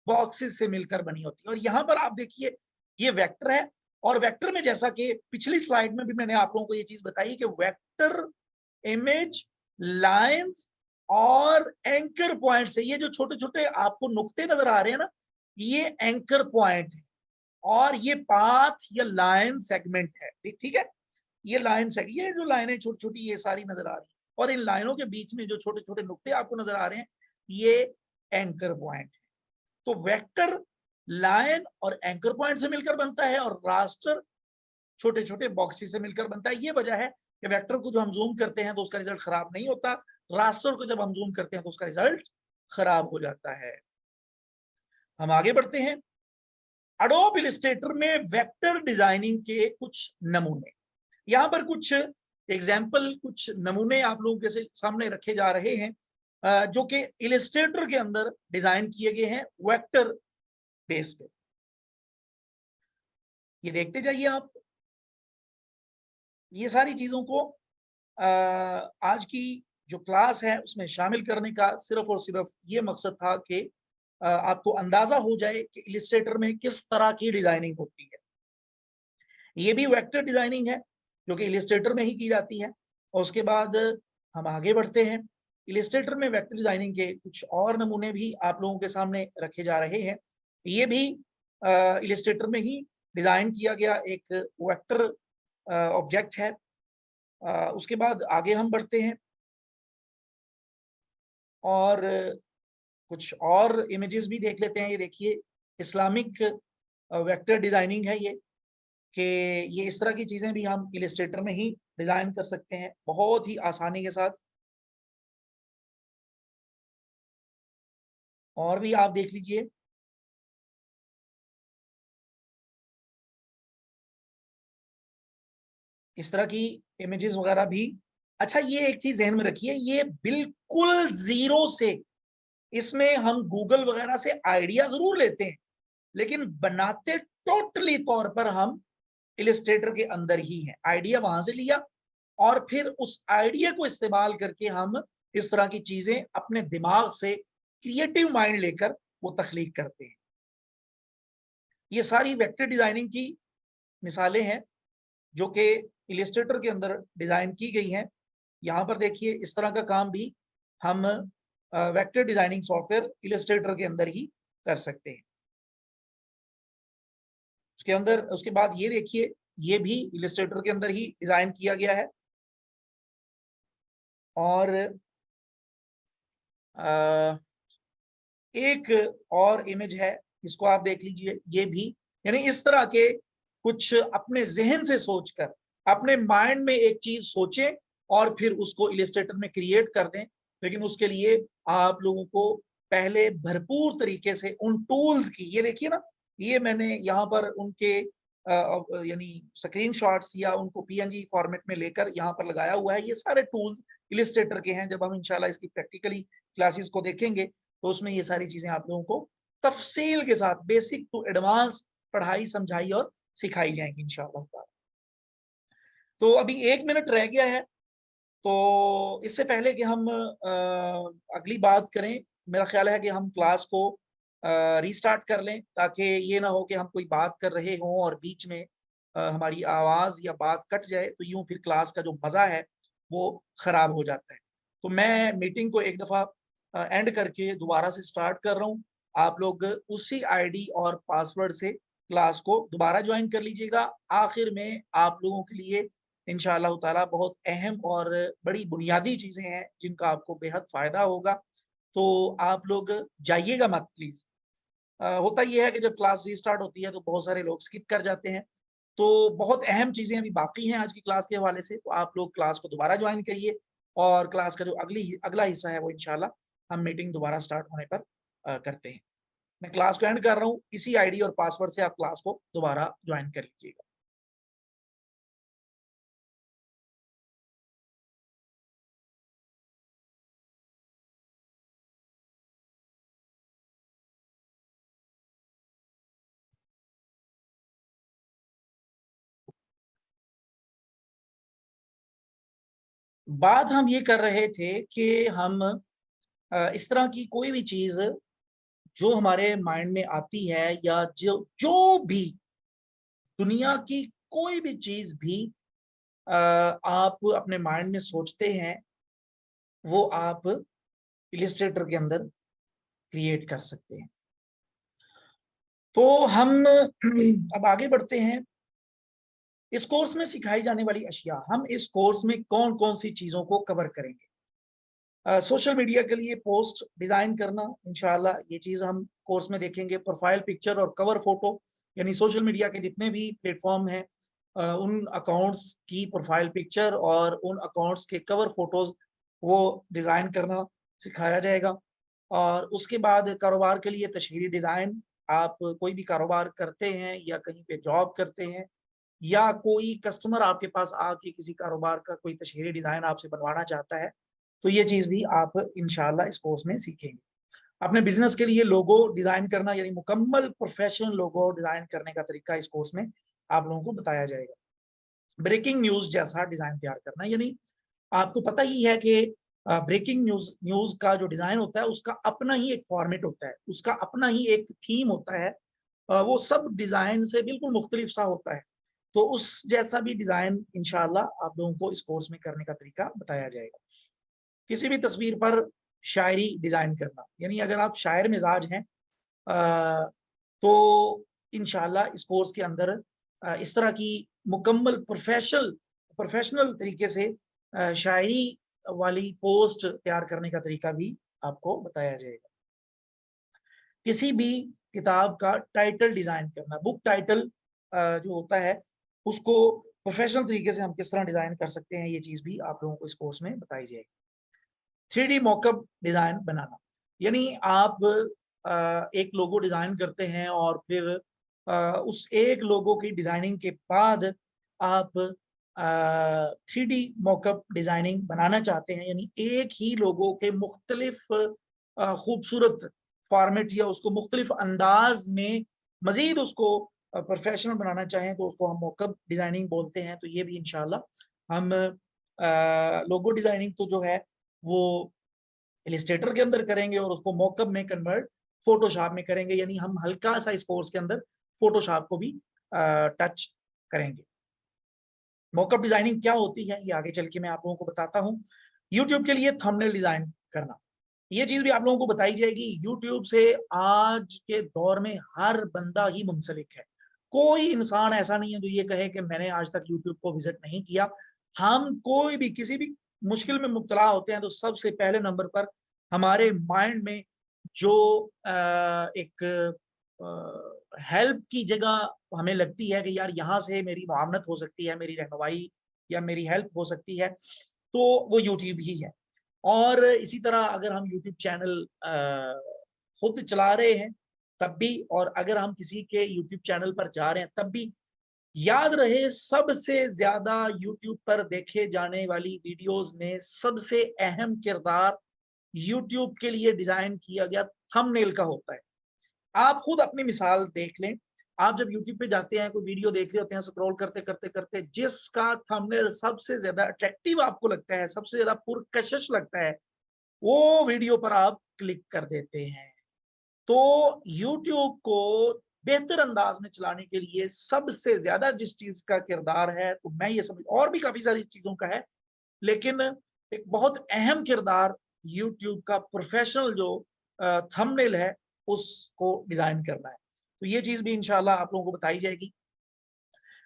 बॉक्सेस से मिलकर बनी होती है। और यहाँ पर आप देखिए ये वेक्टर है, और वेक्टर में जैसा कि पिछली स्लाइड में भी मैंने आप लोगों को ये चीज बताई कि वेक्टर इमेज लाइंस और एंकर पॉइंट से, ये जो छोटे छोटे आपको नुक्ते नजर आ रहे हैं ना, ये एंकर पॉइंट है और ये पाथ या लाइन सेगमेंट है। ठीक है, ये लाइन सेगमेंट, ये जो लाइनें छोटी छोटी ये सारी नजर आ रही है, और इन लाइनों के बीच में जो छोटे छोटे नुक्ते आपको नजर आ रहे हैं ये एंकर पॉइंट है। तो वेक्टर लाइन और एंकर पॉइंट से मिलकर बनता है और रास्टर छोटे छोटे बॉक्सेस से मिलकर बनता है। ये वजह है कि वेक्टर को जो हम जूम करते हैं तो उसका रिजल्ट खराब नहीं होता, रास्टर को जब हम जूम करते हैं तो उसका रिजल्ट खराब हो जाता है। हम आगे बढ़ते हैं, एडोब इलस्ट्रेटर में वेक्टर डिजाइनिंग के कुछ नमूने। यहाँ पर कुछ एग्जाम्पल, कुछ नमूने आप लोगों के सामने रखे जा रहे हैं जो कि इलस्ट्रेटर के अंदर डिजाइन किए गए हैं वेक्टर बेस पे। ये देखते जाइए आप, ये सारी चीजों को आज की जो क्लास है उसमें शामिल करने का सिर्फ और सिर्फ ये मकसद था कि आपको अंदाजा हो जाए कि इलस्ट्रेटर में किस तरह की डिजाइनिंग होती है। ये भी वेक्टर डिजाइनिंग है जो कि इलस्ट्रेटर में ही की जाती है। और उसके बाद हम आगे बढ़ते हैं, इलस्ट्रेटर में वेक्टर डिजाइनिंग के कुछ और नमूने भी आप लोगों के सामने रखे जा रहे हैं। ये भी इलस्ट्रेटर में ही डिजाइन किया गया एक वेक्टर ऑब्जेक्ट है। उसके बाद आगे हम बढ़ते हैं और कुछ और इमेजेस भी देख लेते हैं। ये देखिए, इस्लामिक वेक्टर डिजाइनिंग है ये, कि ये इस तरह की चीजें भी हम इलस्ट्रेटर में ही डिजाइन कर सकते हैं बहुत ही आसानी के साथ। और भी आप देख लीजिए, इस तरह की इमेजेस वगैरह भी। अच्छा, ये एक चीज ध्यान में रखिए, ये बिल्कुल जीरो से, इसमें हम गूगल वगैरह से आइडिया जरूर लेते हैं लेकिन बनाते टोटली तौर पर हम इलस्ट्रेटर के अंदर ही है। आइडिया वहां से लिया और फिर उस आइडिया को इस्तेमाल करके हम इस तरह की चीजें अपने दिमाग से, क्रिएटिव माइंड लेकर वो तख्लीक करते हैं। ये सारी वेक्टर डिजाइनिंग की मिसालें हैं जो कि इलस्ट्रेटर के अंदर डिजाइन की गई हैं। यहाँ पर देखिए, इस तरह का काम भी हम वेक्टर डिजाइनिंग सॉफ्टवेयर इलस्ट्रेटर के अंदर ही कर सकते हैं। उसके अंदर, उसके बाद ये देखिए, ये भी इलस्ट्रेटर के अंदर ही डिजाइन किया गया है। और एक और इमेज है, इसको आप देख लीजिए, ये भी यानी इस तरह के कुछ अपने जहन से सोचकर, अपने माइंड में एक चीज सोचें और फिर उसको इलस्ट्रेटर में क्रिएट कर दें। लेकिन उसके लिए आप लोगों को पहले भरपूर तरीके से उन टूल्स की, ये देखिए ना, ये मैंने यहाँ पर उनके यानी स्क्रीनशॉट्स या उनको पीएनजी फॉर्मेट में लेकर यहाँ पर लगाया हुआ है। ये सारे टूल्स इलस्ट्रेटर के हैं। जब हम इंशाल्लाह इसकी प्रैक्टिकली क्लासेस को देखेंगे तो उसमें ये सारी चीजें आप लोगों को तफसील के साथ बेसिक टू एडवांस पढ़ाई समझाई और सिखाई जाएंगी इंशाल्लाह। तो अभी 1 मिनट रह गया है, तो इससे पहले कि हम अगली बात करें, मेरा ख्याल है कि हम क्लास को रीस्टार्ट कर लें, ताकि ये ना हो कि हम कोई बात कर रहे हों और बीच में हमारी आवाज़ या बात कट जाए, तो यूं फिर क्लास का जो मज़ा है वो ख़राब हो जाता है। तो मैं मीटिंग को एक दफ़ा एंड करके दोबारा से स्टार्ट कर रहा हूँ। आप लोग उसी आईडी और पासवर्ड से क्लास को दोबारा ज्वाइन कर लीजिएगा। आखिर में आप लोगों के लिए इंशाअल्लाह ताला बहुत अहम और बड़ी बुनियादी चीज़ें हैं जिनका आपको बेहद फ़ायदा होगा। तो आप लोग जाइएगा मत प्लीज़। होता ये है कि जब क्लास रीस्टार्ट होती है तो बहुत सारे लोग स्किप कर जाते हैं। तो बहुत अहम चीज़ें अभी बाकी हैं आज की क्लास के हवाले से, तो आप लोग क्लास को दोबारा ज्वाइन करिए और क्लास का जो अगला हिस्सा है वो इंशाल्लाह हम मीटिंग दोबारा स्टार्ट होने पर करते हैं। मैं क्लास को एंड कर रहा हूँ, इसी आईडी और पासवर्ड से आप क्लास को दोबारा ज्वाइन कर लीजिएगा। बात हम ये कर रहे थे कि हम इस तरह की कोई भी चीज़ जो हमारे माइंड में आती है या जो जो भी दुनिया की कोई भी चीज़ भी आप अपने माइंड में सोचते हैं, वो आप इलस्ट्रेटर के अंदर क्रिएट कर सकते हैं। तो हम अब आगे बढ़ते हैं। इस कोर्स में सिखाई जाने वाली अशिया, हम इस कोर्स में कौन-कौन सी चीज़ों को कवर करेंगे। सोशल मीडिया के लिए पोस्ट डिज़ाइन करना, इंशाल्लाह ये चीज़ हम कोर्स में देखेंगे। प्रोफाइल पिक्चर और कवर फ़ोटो, यानी सोशल मीडिया के जितने भी प्लेटफ़ॉर्म हैं उन अकाउंट्स की प्रोफाइल पिक्चर और उन अकाउंट्स के कवर फ़ोटोज़ वो डिज़ाइन करना सिखाया जाएगा। और उसके बाद कारोबार के लिए तशहीरी डिज़ाइन, आप कोई भी कारोबार करते हैं या कहीं पे जॉब करते हैं या कोई कस्टमर आपके पास आके किसी कारोबार का कोई तशहीरी डिज़ाइन आपसे बनवाना चाहता है, तो ये चीज़ भी आप इंशाल्लाह इस कोर्स में सीखेंगे। अपने बिज़नेस के लिए लोगो डिज़ाइन करना, यानी मुकम्मल प्रोफेशनल लोगो डिज़ाइन करने का तरीका इस कोर्स में आप लोगों को बताया जाएगा। ब्रेकिंग न्यूज़ जैसा डिज़ाइन तैयार करना, यानी आपको पता ही है कि ब्रेकिंग न्यूज़ न्यूज़ का जो डिज़ाइन होता है उसका अपना ही एक फॉर्मेट होता है, उसका अपना ही एक थीम होता है। वो सब डिज़ाइन से बिल्कुल मुख्तलिफ सा होता है। तो उस जैसा भी डिज़ाइन इंशाल्लाह आप लोगों को इस कोर्स में करने का तरीका बताया जाएगा। किसी भी तस्वीर पर शायरी डिज़ाइन करना, यानी अगर आप शायर मिज़ाज हैं तो इंशाल्लाह इस कोर्स के अंदर इस तरह की मुकम्मल प्रोफेशनल तरीके से शायरी वाली पोस्ट तैयार करने का तरीका भी आपको बताया जाएगा। किसी भी किताब का टाइटल डिज़ाइन करना, बुक टाइटल जो होता है उसको प्रोफेशनल तरीके से हम किस तरह डिज़ाइन कर सकते हैं, ये चीज़ भी आप लोगों को इस कोर्स में बताई जाएगी। 3D मॉकअप डिज़ाइन बनाना, यानी आप एक लोगो डिज़ाइन करते हैं और फिर उस एक लोगो की डिज़ाइनिंग के बाद आप 3D मॉकअप डिज़ाइनिंग बनाना चाहते हैं, यानी एक ही लोगो के मुख्तलिफ खूबसूरत फॉर्मेट या उसको मुख्तलिफ अंदाज में मज़ीद उसको प्रोफेशनल बनाना चाहें तो उसको हम मॉकअप डिज़ाइनिंग बोलते हैं। तो ये भी इंशाल्लाह हम लोगो डिज़ाइनिंग तो जो है वो इलस्ट्रेटर के अंदर करेंगे और उसको मॉकअप में कन्वर्ट फोटोशॉप में करेंगे, यानी हम हल्का सा इस कोर्स के अंदर फोटोशॉप को भी टच करेंगे। मॉकअप डिजाइनिंग क्या होती है ये आगे चल के मैं आप लोगों को बताता हूँ। यूट्यूब के लिए थंबनेल डिजाइन करना, ये चीज भी आप लोगों को बताई जाएगी। यूट्यूब से आज के दौर में हर बंदा ही मुंसलिक है, कोई इंसान ऐसा नहीं है जो ये कहे कि मैंने आज तक यूट्यूब को विजिट नहीं किया। हम कोई भी किसी भी मुश्किल में मुब्तला होते हैं तो सबसे पहले नंबर पर हमारे माइंड में जो एक हेल्प की जगह हमें लगती है कि यार यहाँ से मेरी मुआवनत हो सकती है, मेरी रहनुमाई या मेरी हेल्प हो सकती है, तो वो यूट्यूब ही है। और इसी तरह अगर हम यूट्यूब चैनल खुद चला रहे हैं तब भी, और अगर हम किसी के यूट्यूब चैनल पर जा रहे हैं तब भी, याद रहे सबसे ज्यादा यूट्यूब पर देखे जाने वाली वीडियोस में सबसे अहम किरदार यूट्यूब के लिए डिजाइन किया गया थंबनेल का होता है। आप खुद अपनी मिसाल देख लें, आप जब यूट्यूब पे जाते हैं, कोई वीडियो देख रहे होते हैं, स्क्रॉल करते करते करते जिसका थंबनेल सबसे ज्यादा अट्रैक्टिव आपको लगता है, सबसे ज्यादा पुरकशिश लगता है, वो वीडियो पर आप क्लिक कर देते हैं। तो यूट्यूब को बेहतर अंदाज में चलाने के लिए सबसे ज्यादा जिस चीज का किरदार है, तो मैं ये समझ, और भी काफी सारी चीजों का है, लेकिन एक बहुत अहम किरदार यूट्यूब का प्रोफेशनल जो थंबनेल है उसको डिजाइन करना है। तो ये चीज भी इंशाल्लाह आप लोगों को बताई जाएगी।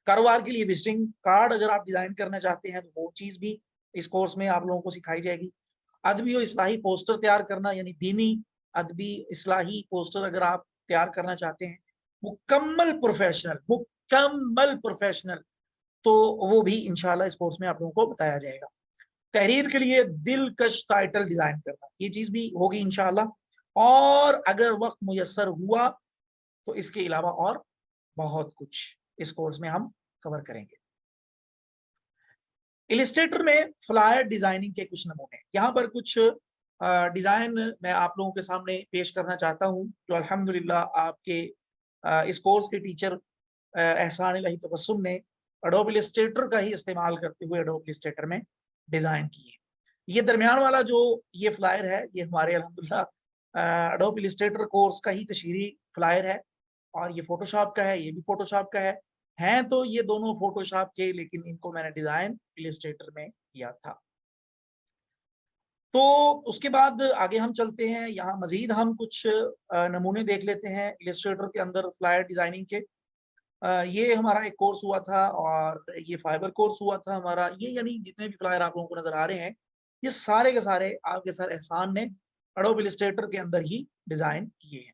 कारोबार के लिए विजिटिंग कार्ड अगर आप डिजाइन करना चाहते हैं तो वो चीज भी इस कोर्स में आप लोगों को सिखाई जाएगी। अदबी और इस्लाही पोस्टर तैयार करना, यानी दीनी अदबी इस्लाही पोस्टर अगर आप तैयार करना चाहते हैं, मुकम्मल प्रोफेशनल, तो वो भी इंशाल्लाह इस कोर्स में आप लोगों को बताया जाएगा। तहरीर के लिए दिलकश टाइटल डिजाइन करना, ये चीज भी होगी इंशाल्लाह। और अगर वक्त मुयस्सर हुआ तो इसके अलावा और बहुत कुछ इस कोर्स में हम कवर करेंगे। इलिस्ट्रेटर में फ्लायर डिजाइनिंग के कुछ नमूने, यहाँ पर कुछ डिजाइन मैं आप लोगों के सामने पेश करना चाहता हूँ, जो अल्हम्दुलिल्लाह आपके इस कोर्स के टीचर एहसान इलाही तबस्सुम ने एडोब इलिस्ट्रेटर का ही इस्तेमाल करते हुए एडोब इलिस्ट्रेटर में डिजाइन किए। ये दरमियान वाला जो ये फ्लायर है, ये हमारे अल्हम्दुलिल्लाह एडोब इलिस्ट्रेटर कोर्स का ही तशहीरी फ्लायर है, और ये फोटोशॉप का है, ये भी फोटोशॉप का है। हैं तो ये दोनों फोटोशॉप के, लेकिन इनको मैंने डिजाइन इलिस्ट्रेटर में किया था। तो उसके बाद आगे हम चलते हैं, यहाँ मजीद हम कुछ नमूने देख लेते हैं इलिस्ट्रेटर के अंदर फ्लायर डिजाइनिंग के। ये हमारा एक कोर्स हुआ था और ये फाइबर कोर्स हुआ था हमारा। ये यानी जितने भी फ्लायर आप लोगों को नजर आ रहे हैं, ये सारे के सारे आपके सर एहसान ने एडोब इलिस्ट्रेटर के अंदर ही डिजाइन किए हैं।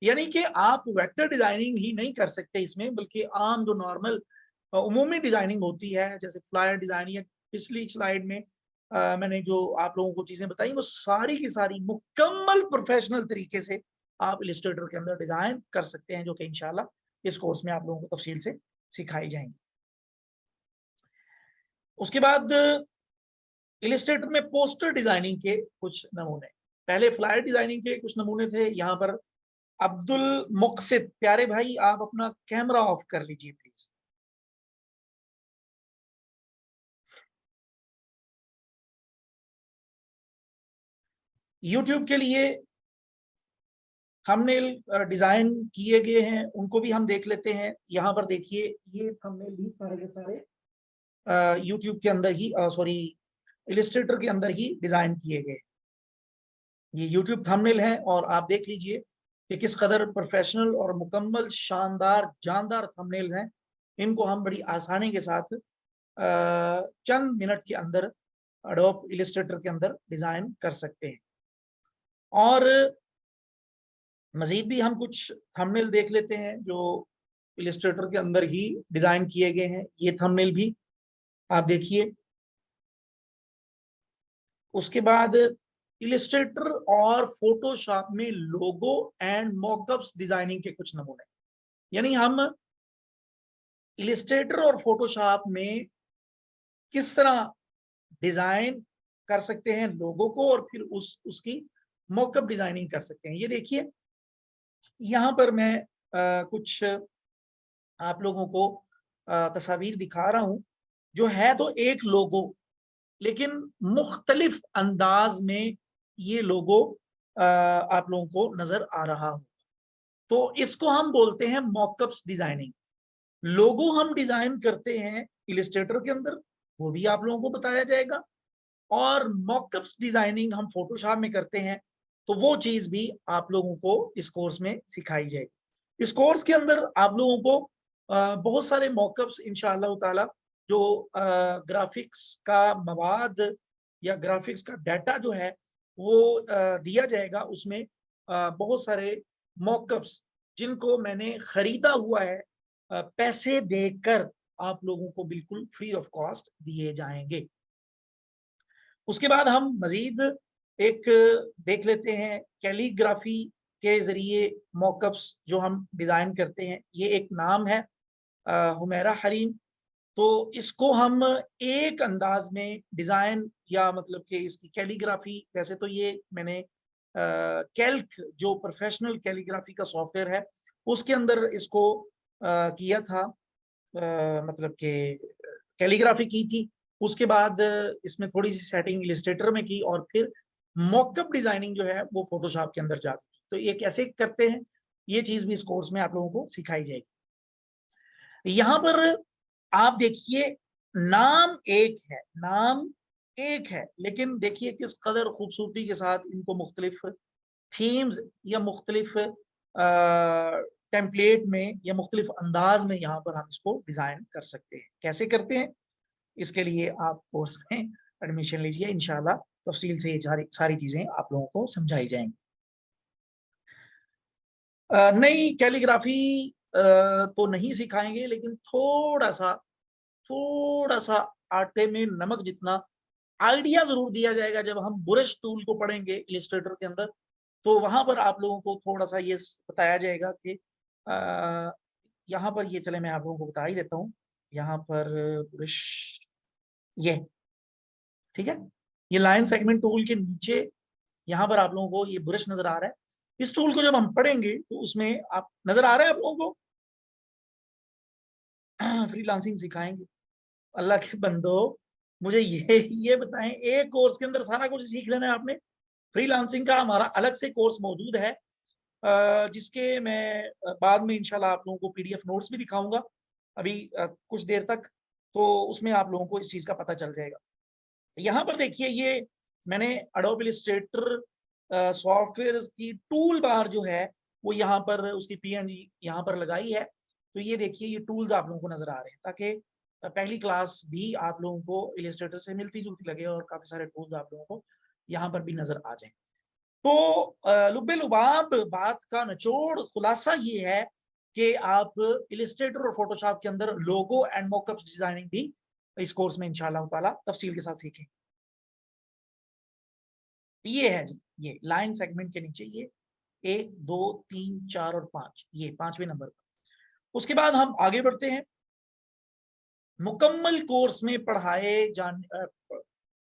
यानी कि आप वेक्टर डिजाइनिंग ही नहीं कर सकते इसमें, बल्कि आम जो नॉर्मल उमूमी डिजाइनिंग होती है, जैसे फ्लायर डिजाइन, या पिछली स्लाइड में मैंने जो आप लोगों को चीजें बताई, वो सारी की सारी मुकम्मल प्रोफेशनल तरीके से आप इलिस्ट्रेटर के अंदर डिजाइन कर सकते हैं, जो कि इंशाल्लाह इस कोर्स में आप लोगों को तफसील से सिखाई जाएंगी। उसके बाद इलिस्ट्रेटर में पोस्टर डिजाइनिंग के कुछ नमूने, पहले फ्लायर डिजाइनिंग के कुछ नमूने थे। यहाँ पर अब्दुल मुक्सिद, प्यारे भाई आप अपना कैमरा ऑफ कर लीजिए प्लीज। यूट्यूब के लिए थंबनेल डिजाइन किए गए हैं, उनको भी हम देख लेते हैं। यहाँ पर देखिए, ये थंबनेल भी सारे के सारे यूट्यूब के अंदर ही, सॉरी इलिस्ट्रेटर के अंदर ही डिजाइन किए गए। ये यूट्यूब थंबनेल है और आप देख लीजिए कि किस कदर प्रोफेशनल और मुकम्मल शानदार जानदार थंबनेल हैं। इनको हम बड़ी आसानी के साथ चंद मिनट के अंदर एडोब इलिस्ट्रेटर के अंदर डिजाइन कर सकते हैं। और मजीद भी हम कुछ थंबनेल देख लेते हैं जो इलिस्ट्रेटर के अंदर ही डिजाइन किए गए हैं। ये थंबनेल भी आप देखिए। उसके बाद इलिस्ट्रेटर और फोटोशॉप में लोगो एंड मॉकअप्स डिजाइनिंग के कुछ नमूने, यानी हम इलिस्ट्रेटर और फोटोशॉप में किस तरह डिजाइन कर सकते हैं लोगों को, और फिर उसकी मॉकअप डिजाइनिंग कर सकते हैं। ये देखिए, यहाँ पर मैं कुछ आप लोगों को तस्वीर दिखा रहा हूं, जो है तो एक लोगो, लेकिन मुख्तलिफ अंदाज में ये लोगो आप लोगों को नजर आ रहा हो, तो इसको हम बोलते हैं मॉकअप्स डिजाइनिंग। लोगो हम डिजाइन करते हैं इलिस्ट्रेटर के अंदर, वो भी आप लोगों को बताया जाएगा, और मॉकअप्स डिजाइनिंग हम फोटोशॉप में करते हैं, तो वो चीज भी आप लोगों को इस कोर्स में सिखाई जाएगी। इस कोर्स के अंदर आप लोगों को बहुत सारे मॉकअप्स इंशाअल्लाह ताला जो ग्राफिक्स का मवाद या ग्राफिक्स का डाटा जो है वो दिया जाएगा। उसमें बहुत सारे मॉकअप्स जिनको मैंने खरीदा हुआ है पैसे देकर आप लोगों को बिल्कुल फ्री ऑफ कॉस्ट दिए जाएंगे। उसके बाद हम मजीद एक देख लेते हैं कैलीग्राफी के जरिए मॉकअप्स जो हम डिजाइन करते हैं। ये एक नाम है हुमैरा हरीम। तो इसको हम एक अंदाज में डिजाइन या मतलब कि इसकी कैलीग्राफी, वैसे तो ये मैंने कैल्क जो प्रोफेशनल कैलीग्राफी का सॉफ्टवेयर है उसके अंदर इसको किया था, मतलब कि कैलीग्राफी की थी। उसके बाद इसमें थोड़ी सी सेटिंग इलस्ट्रेटर में की और फिर मॉकअप डिजाइनिंग जो है वो फोटोशॉप के अंदर जाती थी। तो ये कैसे करते हैं ये चीज भी इस कोर्स में आप लोगों को सिखाई जाएगी। यहाँ पर आप देखिए नाम एक है, नाम एक है, लेकिन देखिए किस कदर खूबसूरती के साथ इनको मुख्तलिफ थीम्स या मुख्तलिफ टेम्पलेट में या मुख्तलिफ अंदाज में यहाँ पर हम इसको डिजाइन कर सकते हैं। कैसे करते हैं इसके लिए आप कोर्स में एडमिशन लीजिए, इंशाल्लाह तफसील से ये सारी चीजें आप लोगों को समझाई जाएंगी। नई कैलीग्राफी तो नहीं सिखाएंगे, लेकिन थोड़ा सा आटे में नमक जितना आइडिया जरूर दिया जाएगा। जब हम ब्रश टूल को पढ़ेंगे इलिस्ट्रेटर के अंदर तो वहां पर आप लोगों को थोड़ा सा ये बताया जाएगा कि यहाँ पर ये, चले मैं आप लोगों को बता ही देता हूँ। यहाँ पर ब्रश, ये ठीक है, ये लाइन सेगमेंट टूल के नीचे यहाँ पर आप लोगों को ये ब्रश नजर आ रहा है। इस टूल को जब हम पढ़ेंगे तो उसमें आप नजर आ रहा है आप लोगों को फ्रीलांसिंग सिखाएंगे। अल्लाह के बंदो मुझे ये बताएं, एक कोर्स के अंदर सारा कुछ सीख लेना है आपने। फ्रीलांसिंग का हमारा अलग से कोर्स मौजूद है जिसके मैं बाद में इंशाल्लाह आप लोगों को पीडीएफ नोट्स भी दिखाऊंगा अभी कुछ देर तक। तो उसमें आप लोगों को इस चीज का पता चल जाएगा। यहाँ पर देखिए ये मैंने एडोब इलस्ट्रेटर सॉफ्टवेयर की टूल बार जो है वो यहाँ पर उसकी पीएनजी यहाँ पर लगाई है। तो ये देखिए ये टूल्स आप लोगों को नजर आ रहे हैं ताकि पहली क्लास भी आप लोगों को इलस्ट्रेटर से मिलती जुलती लगे और काफी सारे टूल्स आप लोगों को यहाँ पर भी नजर आ जाए। तो लुब्बे लुबाब बात का निचोड़ खुलासा ये है कि आप इलस्ट्रेटर और फोटोशॉप के अंदर लोगो एंड मॉकअप्स डिजाइनिंग भी इस कोर्स में इंशाल्लाह ताला तफसील के साथ सीखें। ये है जी, ये लाइन सेगमेंट के नीचे ये 1 2 3 4 और 5, ये 5वें नंबर पर। उसके बाद हम आगे बढ़ते हैं। मुकम्मल कोर्स में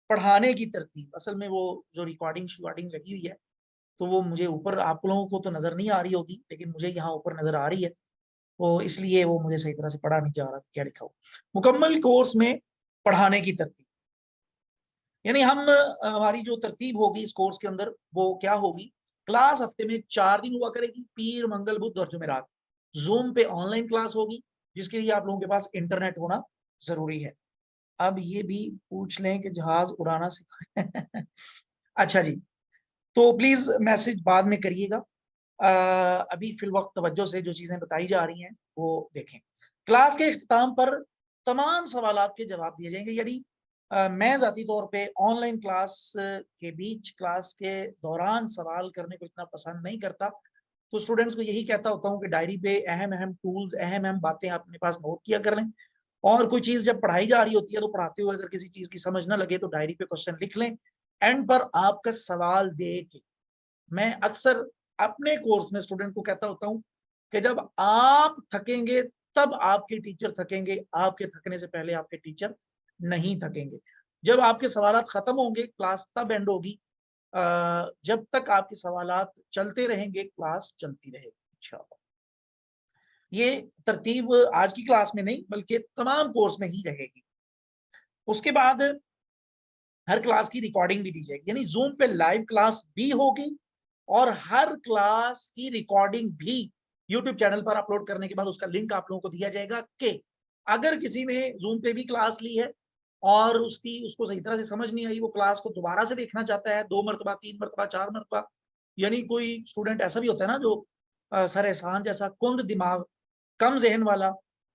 पढ़ाने की तरतीब, असल में वो जो रिकॉर्डिंग लगी हुई है तो वो मुझे ऊपर आप लोगों को तो नजर नहीं आ रही होगी, लेकिन मुझे यहाँ ऊपर नजर आ रही है। तो इसलिए वो मुझे सही तरह से पढ़ा नहीं जा रहा क्या लिखा हो। मुकम्मल कोर्स में पढ़ाने की तरतीब, यानी हम हमारी जो तरतीब होगी इस कोर्स के अंदर वो क्या होगी। क्लास हफ्ते में 4 दिन हुआ करेगी, पीर मंगल बुध और जुमेरात। जूम पे ऑनलाइन क्लास होगी जिसके लिए आप लोगों के पास इंटरनेट होना जरूरी है। अब ये भी पूछ लें कि जहाज उड़ाना सिखाएं अच्छा जी, तो प्लीज मैसेज बाद में करिएगा। अभी फिल वक्त तवज्जो से जो चीजें बताई जा रही हैं वो देखें। क्लास के इख्तिताम पर तमाम सवालात के जवाब दिए जाएंगे। यानी मैं जाती तौर पे ऑनलाइन क्लास के बीच, क्लास के दौरान सवाल करने को इतना पसंद नहीं करता। तो स्टूडेंट्स को यही कहता होता हूँ कि डायरी पे अहम अहम टूल्स, अहम अहम बातें अपने पास नोट किया कर लें। और कोई चीज जब पढ़ाई जा रही होती है तो पढ़ाते हुए अगर किसी चीज की समझ ना लगे तो डायरी पे क्वेश्चन लिख लें। एंड पर आपका सवाल दे के मैं अक्सर अपने कोर्स में स्टूडेंट को कहता होता हूँ कि जब आप थकेंगे तब आपके टीचर थकेंगे, आपके थकने से पहले आपके टीचर नहीं थकेंगे। जब आपके सवालात खत्म होंगे क्लास तब एंड होगी। जब तक आपके सवालात चलते रहेंगे क्लास चलती रहेगी इंशाअल्लाह। ये तरतीब आज की क्लास में नहीं बल्कि तमाम कोर्स में ही रहेगी। उसके बाद हर क्लास की रिकॉर्डिंग भी दी जाएगी, यानी जूम पे लाइव क्लास भी होगी और हर क्लास की रिकॉर्डिंग भी यूट्यूब चैनल पर अपलोड करने के बाद उसका लिंक आप लोगों को दिया जाएगा कि अगर किसी ने जूम पे भी क्लास ली है और उसको सही तरह से समझ नहीं आई, वो क्लास को दोबारा से देखना चाहता है 2 मरतबा 3 मरतबा 4 मरतबा, यानी कोई स्टूडेंट ऐसा भी होता है ना जो सर एहसान जैसा कुंद दिमाग, कम जहन वाला,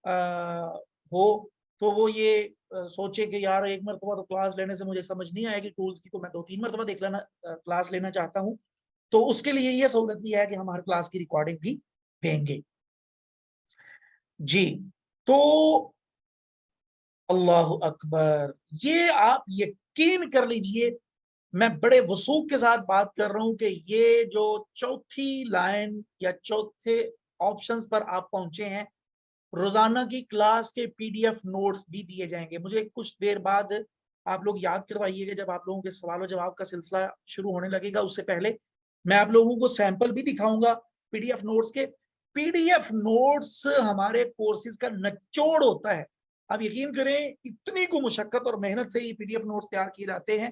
हो, तो वो ये सोचे कि यार एक मरतबा तो क्लास लेने से मुझे समझ नहीं आएगी टूल्स की, तो मैं 2-3 मरतबा देख लेना क्लास लेना चाहता हूँ। तो उसके लिए ये सहूलत भी है कि हम हर क्लास की रिकॉर्डिंग भी देंगे। जी, तो अल्लाह अकबर, ये आप यकीन कर लीजिए, मैं बड़े वसूख के साथ बात कर रहा हूं कि ये जो चौथी लाइन या चौथे ऑप्शंस पर आप पहुंचे हैं, रोजाना की क्लास के पीडीएफ नोट्स भी दिए जाएंगे। मुझे कुछ देर बाद आप लोग याद करवाइएगा, जब आप लोगों के सवाल जवाब का सिलसिला शुरू होने लगेगा, उससे पहले मैं आप लोगों को सैंपल भी दिखाऊंगा पीडीएफ नोट्स के। पीडीएफ नोट्स हमारे कोर्सेज का निचोड़ होता है। आप यकीन करें, इतनी को मुशक्कत और मेहनत से ये पीडीएफ नोट्स तैयार किए जाते हैं।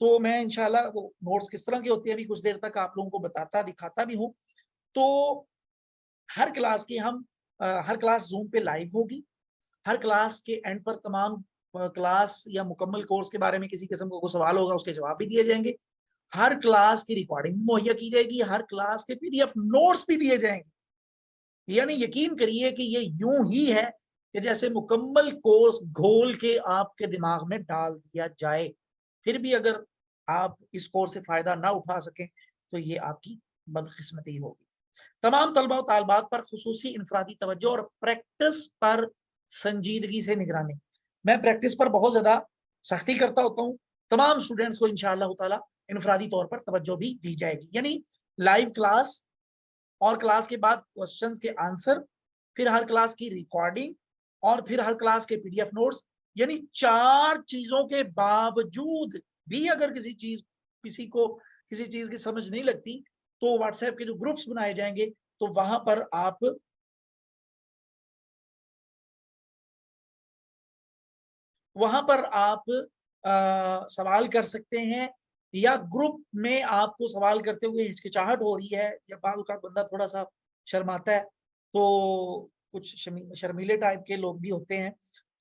तो मैं इंशाल्लाह वो नोट्स किस तरह के होते हैं अभी कुछ देर तक आप लोगों को बताता दिखाता भी हूँ। तो हर क्लास की हम हर क्लास जूम पे लाइव होगी। हर क्लास के एंड पर तमाम क्लास या मुकम्मल कोर्स के बारे में किसी किस्म का कोई सवाल होगा, उसके जवाब भी दिए जाएंगे। हर क्लास की रिकॉर्डिंग मुहैया की जाएगी, हर क्लास के पीडीएफ नोट्स भी दिए जाएंगे। यानी यकीन करिए कि ये यूं ही है कि जैसे मुकम्मल कोर्स घोल के आपके दिमाग में डाल दिया जाए। फिर भी अगर आप इस कोर्स से फायदा ना उठा सकें तो ये आपकी बदकिस्मती होगी। तमाम तलबा और तालबात पर खुसूसी इनफरादी तवज्जो और प्रैक्टिस पर संजीदगी से निगरानी। मैं प्रैक्टिस पर बहुत ज्यादा सख्ती करता होता हूँ। तमाम स्टूडेंट्स को इंशाअल्लाह ताला इनफरादी तौर पर तवज्जो भी दी जाएगी। यानी लाइव क्लास और क्लास के बाद क्वेश्चंस के आंसर, फिर हर क्लास की रिकॉर्डिंग और फिर हर क्लास के पीडीएफ नोट्स। यानी 4 चीजों के बावजूद भी अगर किसी को किसी चीज की समझ नहीं लगती, तो व्हाट्सएप के जो ग्रुप्स बनाए जाएंगे, तो वहां पर आप सवाल कर सकते हैं, या ग्रुप में आपको सवाल करते हुए हिचकिचाहट हो रही है या बाल का बंदा थोड़ा सा शर्माता है, तो कुछ शर्मीले टाइप के लोग भी होते हैं,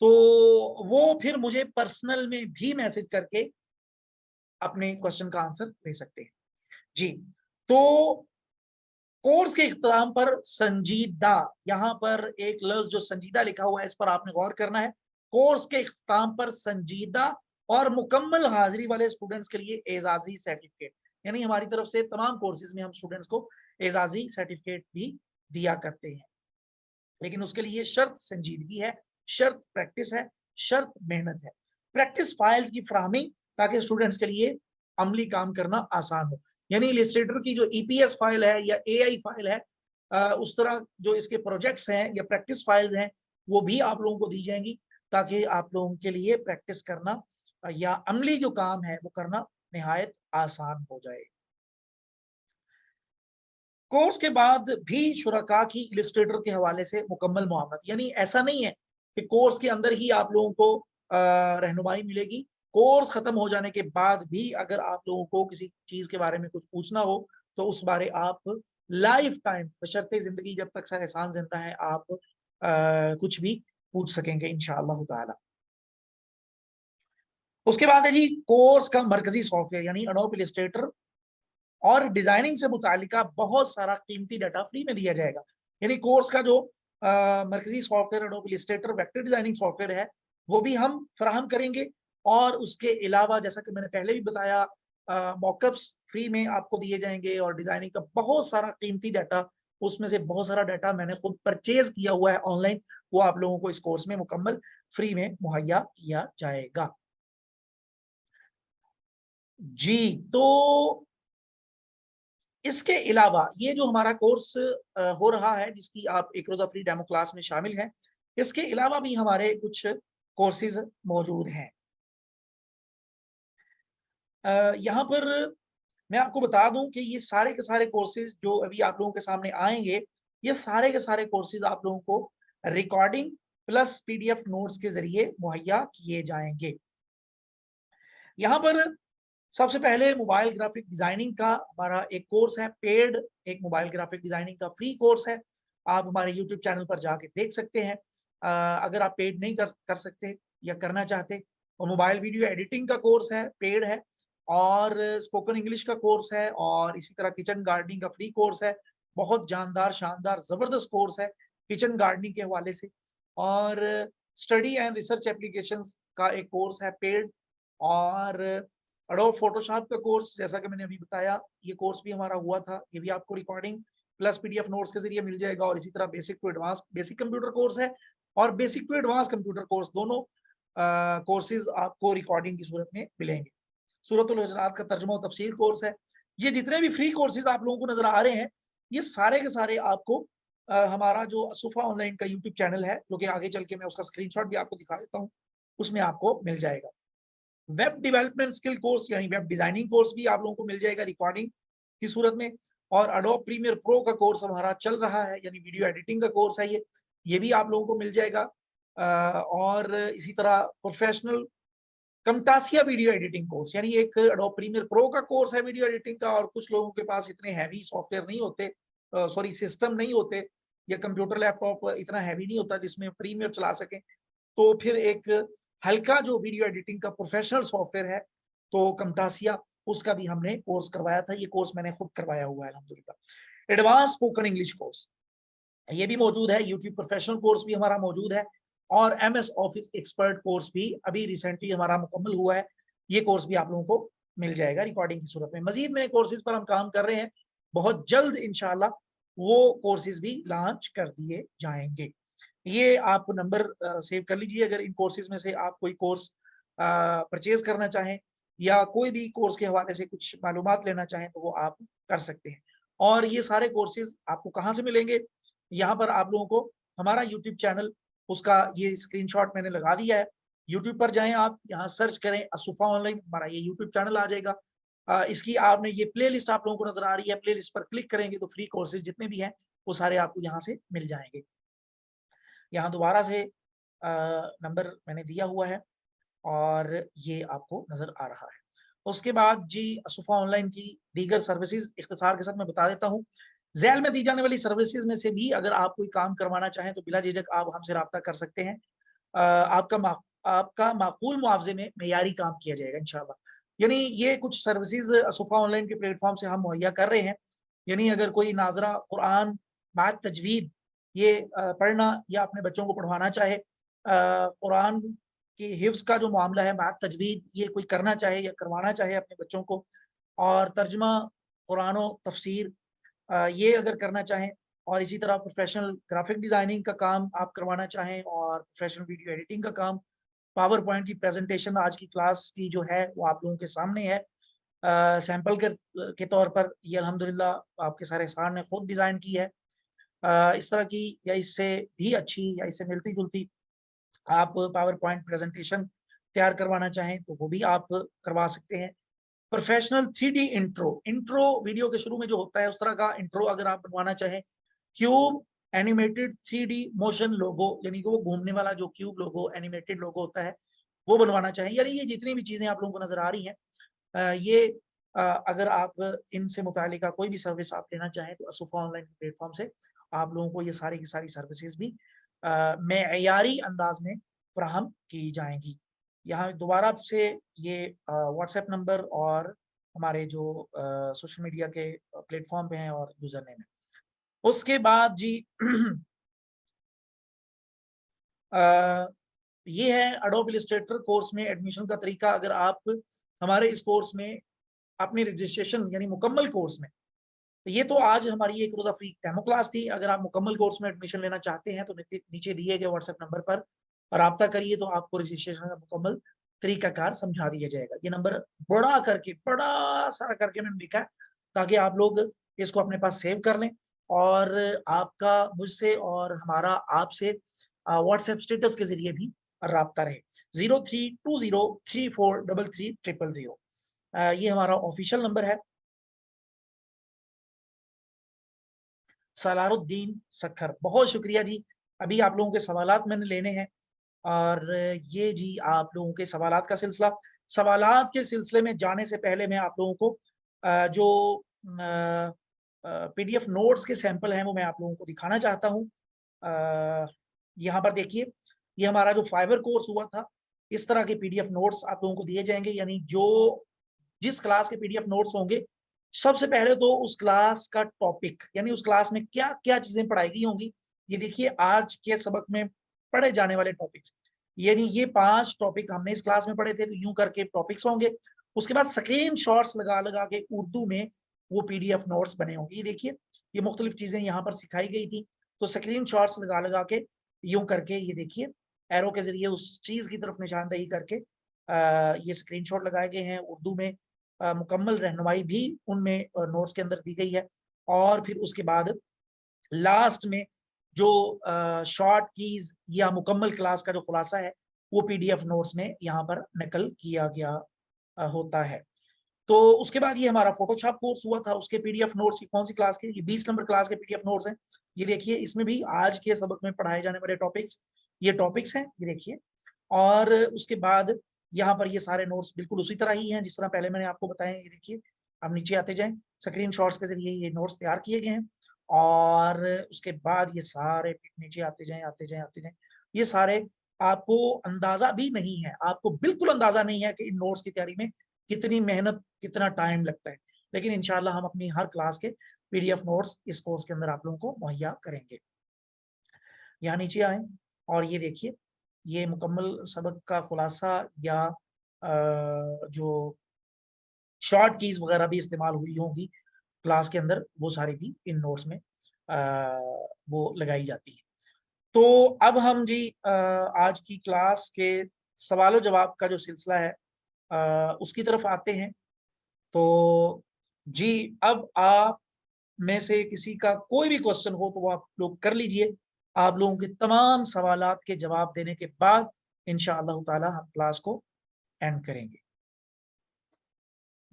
तो वो फिर मुझे पर्सनल में भी मैसेज करके अपने क्वेश्चन का आंसर दे सकते हैं। जी, तो कोर्स के इख्तिताम पर संजीदा, यहाँ पर एक लफ्ज जो संजीदा लिखा हुआ है, इस पर आपने गौर करना है। कोर्स के इख्तिताम पर संजीदा और मुकम्मल हाजिरी वाले स्टूडेंट्स के लिए एजाजी सर्टिफिकेट, यानी हमारी तरफ से तमाम कोर्सेज में हम स्टूडेंट्स को एजाजी सर्टिफिकेट भी दिया करते हैं। लेकिन उसके लिए शर्त संजीदगी है, शर्त प्रैक्टिस है, शर्त मेहनत है। प्रैक्टिस फाइल्स की फराहमी, ताकि स्टूडेंट्स के लिए अमली काम करना आसान हो। यानी इलस्ट्रेटर की जो ईपीएस फाइल है या एआई फाइल है, उस तरह जो इसके प्रोजेक्ट्स हैं या प्रैक्टिस फाइल्स हैं, वो भी आप लोगों को दी जाएंगी, ताकि आप लोगों के लिए प्रैक्टिस करना या अमली जो काम है वो करना निहायत आसान हो जाए। कोर्स के बाद भी शुरका की इलस्ट्रेटर के हवाले से मुकम्मल मुआवनत, यानी ऐसा नहीं है कि कोर्स के अंदर ही आप लोगों को रहनुमाई मिलेगी। कोर्स खत्म हो जाने के बाद भी अगर आप लोगों को किसी चीज के बारे में कुछ पूछना हो, तो उस बारे आप लाइफ टाइम बशर्ते जिंदगी जब तक सर एहसान जिंदा है, आप कुछ भी पूछ सकेंगे इंशाअल्लाह ताला। उसके बाद है जी कोर्स का मरकजी सॉफ्टवेयर, यानी एडोब इलस्ट्रेटर और डिजाइनिंग से मुतालिका बहुत सारा कीमती डाटा फ्री में दिया जाएगा। यानी कोर्स का जो मरकजी software adobe Illustrator vector designing software है, वो भी हम फराहम करेंगे। और उसके अलावा जैसा कि मैंने पहले भी बताया, मॉकअप्स फ्री में आपको दिए जाएंगे और डिजाइनिंग का बहुत सारा कीमती डाटा, उसमें से बहुत सारा डाटा मैंने खुद परचेज किया हुआ है ऑनलाइन, वो आप लोगों को इस कोर्स में मुकम्मल फ्री में मुहैया किया जाएगा। जी, तो इसके अलावा ये जो हमारा कोर्स हो रहा है, जिसकी आप एक रोजा फ्री डेमो क्लास में शामिल हैं, इसके अलावा भी हमारे कुछ कोर्सेज मौजूद हैं। यहाँ पर मैं आपको बता दूं कि ये सारे के सारे कोर्सेज जो अभी आप लोगों के सामने आएंगे, ये सारे के सारे कोर्सेज आप लोगों को रिकॉर्डिंग प्लस पीडीएफ नोट्स के जरिए मुहैया किए जाएंगे। यहाँ पर सबसे पहले मोबाइल ग्राफिक डिजाइनिंग का हमारा एक कोर्स है पेड, एक मोबाइल ग्राफिक डिजाइनिंग का फ्री कोर्स है। आप हमारे यूट्यूब चैनल पर जाके देख सकते हैं। अगर आप पेड नहीं कर सकते या करना चाहते, तो मोबाइल वीडियो एडिटिंग का कोर्स है, पेड है। और स्पोकन इंग्लिश का कोर्स है, और इसी तरह किचन गार्डनिंग का फ्री कोर्स है। बहुत जानदार शानदार जबरदस्त कोर्स है किचन गार्डनिंग के हवाले से। और स्टडी एंड रिसर्च एप्लीकेशंस का एक कोर्स है पेड, और एडोब फोटोशॉप का कोर्स जैसा कि मैंने अभी बताया, ये कोर्स भी हमारा हुआ था, ये भी आपको रिकॉर्डिंग प्लस पीडीएफ नोट्स के जरिए मिल जाएगा। और इसी तरह basic to advance basic computer course है और basic to advance computer course, दोनों कोर्सेज आपको रिकॉर्डिंग की सूरत में मिलेंगे। सूरतुल हुजरात का तर्जुमा और तफसीर कोर्स है। ये जितने भी फ्री कोर्सेज आप लोगों को नजर आ रहे हैं, ये सारे के सारे आपको हमारा जो असुफा ऑनलाइन का यूट्यूब चैनल है, जो कि आगे चल के मैं उसका स्क्रीनशॉट भी आपको दिखा देता हूँ, उसमें आपको मिल जाएगा। वेब डेवलपमेंट स्किल कोर्स यानी वेब डिजाइनिंग कोर्स भी आप लोगों को मिल जाएगा रिकॉर्डिंग की सूरत में। और एडोब प्रीमियर प्रो का कोर्स हमारा चल रहा है, यानी वीडियो एडिटिंग का कोर्स है, ये भी आप लोगों को मिल जाएगा। और इसी तरह प्रोफेशनल कमटासिया वीडियो एडिटिंग कोर्स, यानी एक एडोब प्रीमियर प्रो का कोर्स है वीडियो एडिटिंग का, और कुछ लोगों के पास इतने हैवी सॉफ्टवेयर नहीं होते, सॉरी सिस्टम नहीं होते, या कंप्यूटर लैपटॉप इतना हैवी नहीं होता जिसमें प्रीमियर चला सकें, तो फिर एक हल्का जो वीडियो एडिटिंग का प्रोफेशनल सॉफ्टवेयर है, तो कमटासिया, उसका भी हमने कोर्स करवाया था। ये कोर्स मैंने खुद करवाया हुआ है अल्हम्दुलिल्लाह। एडवांस स्पोकन इंग्लिश कोर्स ये भी मौजूद है, यूट्यूब प्रोफेशनल कोर्स भी हमारा मौजूद है, और एमएस ऑफिस एक्सपर्ट कोर्स भी अभी रिसेंटली हमारा मुकम्मल हुआ है। ये कोर्स भी आप लोगों को मिल जाएगा रिकॉर्डिंग की सूरत में। मजीद में कोर्सेज पर हम काम कर रहे हैं, बहुत जल्द इंशाल्लाह वो कोर्सेज भी लॉन्च कर दिए जाएंगे। ये आप नंबर सेव कर लीजिए, अगर इन कोर्सेज में से आप कोई कोर्स परचेज करना चाहें या कोई भी कोर्स के हवाले से कुछ मालूमात लेना चाहें, तो वो आप कर सकते हैं। और ये सारे कोर्सेज आपको कहाँ से मिलेंगे, यहाँ पर आप लोगों को हमारा यूट्यूब चैनल, उसका ये स्क्रीनशॉट मैंने लगा दिया है। यूट्यूब पर जाएं, आप यहाँ सर्च करें असुफा ऑनलाइन, हमारा ये यूट्यूब चैनल आ जाएगा। इसकी आपने ये प्लेलिस्ट आप लोगों को नजर आ रही है, प्लेलिस्ट पर क्लिक करेंगे तो फ्री कोर्सेज जितने भी हैं वो सारे आपको यहाँ से मिल जाएंगे। यहाँ दोबारा से नंबर मैंने दिया हुआ है और ये आपको नजर आ रहा है। उसके बाद जी असुफा ऑनलाइन की दीगर सर्विसेज इख्तिसार के साथ मैं बता देता हूँ। ज़ैल में दी जाने वाली सर्विसेज में से भी अगर आप कोई काम करवाना चाहें तो बिला झिझक आप हमसे रब्ता कर सकते हैं। आपका माकूल मुआवजे में मेयारी काम किया जाएगा इंशाल्लाह। यानी ये कुछ सर्विसेज असुफा ऑनलाइन के प्लेटफॉर्म से हम मुहैया कर रहे हैं। यानी अगर कोई नाजरा कुरान बात तजवीद ये पढ़ना या अपने बच्चों को पढ़वाना चाहे, कुरान कि हिफ्ज का जो मामला है, बात तजवीद ये कोई करना चाहे या करवाना चाहे अपने बच्चों को, और तर्जमा कुरान तफसीर ये अगर करना चाहें, और इसी तरह प्रोफेशनल ग्राफिक डिजाइनिंग का काम आप करवाना चाहें, और प्रोफेशनल वीडियो एडिटिंग का काम, पावर पॉइंट की प्रेजेंटेशन आज की क्लास की जो है वो आप लोगों के सामने है सैंपल के तौर पर, ये अल्हम्दुलिल्लाह आपके सारे सार ने खुद डिज़ाइन की है। इस तरह की या इससे भी अच्छी या इससे मिलती जुलती आप पावर पॉइंट प्रेजेंटेशन तैयार करवाना चाहें तो वो भी आप करवा सकते हैं। प्रोफेशनल 3D इंट्रो वीडियो के शुरू में जो होता है उस तरह का इंट्रो अगर आप बनवाना चाहें, क्यूब एनिमेटेड 3D मोशन लोगो, यानी कि वो घूमने वाला जो क्यूब लोगो एनिमेटेड लोगो होता है वो बनवाना चाहें, यानी ये जितनी भी चीजें आप लोगों को नजर आ रही हैं, ये अगर आप इनसे मुतालिका कोई भी सर्विस आप लेना चाहें तो असुफा ऑनलाइन प्लेटफॉर्म से आप लोगों को ये सारी की सारी सर्विसेज भी मेयारी अंदाज में फराहम की जाएंगी। यहाँ दोबारा से ये व्हाट्सएप नंबर और हमारे जो सोशल मीडिया के प्लेटफॉर्म पे हैं और यूजर नेम है। उसके बाद जी ये है एडोब इलस्ट्रेटर कोर्स में एडमिशन का तरीका। अगर आप हमारे इस कोर्स में अपनी रजिस्ट्रेशन यानी मुकम्मल कोर्स में, तो ये तो आज हमारी एक रोजा फ्री डेमो क्लास थी, अगर आप मुकम्मल कोर्स में एडमिशन लेना चाहते हैं तो नीचे दिए गए व्हाट्सएप नंबर पर रब्ता करिए, तो आपको रजिस्ट्रेशन का मुकम्मल तरीकाकार समझा दिया जाएगा। ये नंबर बड़ा सारा करके मैंने लिखा है ताकि आप लोग इसको अपने पास सेव कर लें, और आपका मुझसे और हमारा आपसे व्हाट्सएप स्टेटस के जरिए भी रब्ता रहे। 0320343300। ये हमारा ऑफिशियल नंबर है। सलारुद्दीन सखर, बहुत शुक्रिया जी। अभी आप लोगों के सवालात मैंने लेने हैं, और ये जी आप लोगों के सवालात का सिलसिला। सवालात के सिलसिले में जाने से पहले मैं आप लोगों को जो पीडीएफ नोट्स के सैंपल हैं वो मैं आप लोगों को दिखाना चाहता हूँ। यहाँ पर देखिए, ये हमारा जो फाइबर कोर्स हुआ था, इस तरह के पीडीएफ नोट्स आप लोगों को दिए जाएंगे, यानी जो जिस क्लास के पीडीएफ नोट्स होंगे, सबसे पहले तो उस क्लास का टॉपिक यानी उस क्लास में क्या क्या चीजें पढ़ाई गई होंगी, ये देखिए आज के सबक में पढ़े जाने वाले टॉपिक्स, यानी ये 5 टॉपिक हमने इस क्लास में पढ़े थे, तो यूं करके टॉपिक्स होंगे। उसके बाद स्क्रीन शॉट्स लगा लगा के उर्दू में वो PDF नोट्स बने होंगे। ये देखिए, ये मुख्तलिफ चीजें यहाँ पर सिखाई गई थी, तो स्क्रीन शॉट्स लगा लगा के यूं करके, ये देखिए एरो के जरिए उस चीज की तरफ निशानदेही करके ये स्क्रीनशॉट लगाए गए हैं। उर्दू में मुकम्मल रहनुमाई भी उनमें नोट्स के अंदर दी गई है। और फिर उसके बाद लास्ट में जो शॉर्ट कीज या मुकम्मल क्लास का जो खुलासा है वो PDF नोट्स में यहाँ पर नकल किया गया होता है। तो उसके बाद ये हमारा फोटोशॉप कोर्स हुआ था, उसके PDF नोट्स, कौन सी क्लास के, ये 20 नंबर क्लास के PDF नोट्स हैं। ये देखिए, इसमें भी आज के सबक में पढ़ाए जाने वाले टॉपिक्स, ये टॉपिक्स हैं, ये देखिए। और उसके बाद यहाँ पर ये सारे नोट्स बिल्कुल उसी तरह ही हैं जिस तरह पहले मैंने आपको बताया। ये देखिए, अब नीचे आते जाएं, स्क्रीन शॉट्स के जरिए ये नोट्स तैयार किए गए हैं। और उसके बाद ये सारे नीचे आते जाएं, आते जाएं, आते जाएं, ये सारे आपको अंदाजा भी नहीं है, आपको बिल्कुल अंदाजा नहीं है कि इन नोट्स की तैयारी में कितनी मेहनत, कितना टाइम लगता है। लेकिन इंशाल्लाह हम अपनी हर क्लास के PDF नोट्स इस कोर्स के अंदर आप लोगों को मुहैया करेंगे। यहाँ नीचे आए और ये देखिए, ये मुकम्मल सबक का खुलासा या जो शॉर्ट कीज वगैरह भी इस्तेमाल हुई होंगी क्लास के अंदर, वो सारी भी इन नोट्स में वो लगाई जाती है। तो अब हम जी आज की क्लास के सवालों जवाब का जो सिलसिला है उसकी तरफ आते हैं। तो जी, अब आप में से किसी का कोई भी क्वेश्चन हो तो वो आप लोग कर लीजिए। आप लोगों के तमाम सवालात के जवाब देने के बाद इंशाअल्लाह ताला हम क्लास को एंड करेंगे।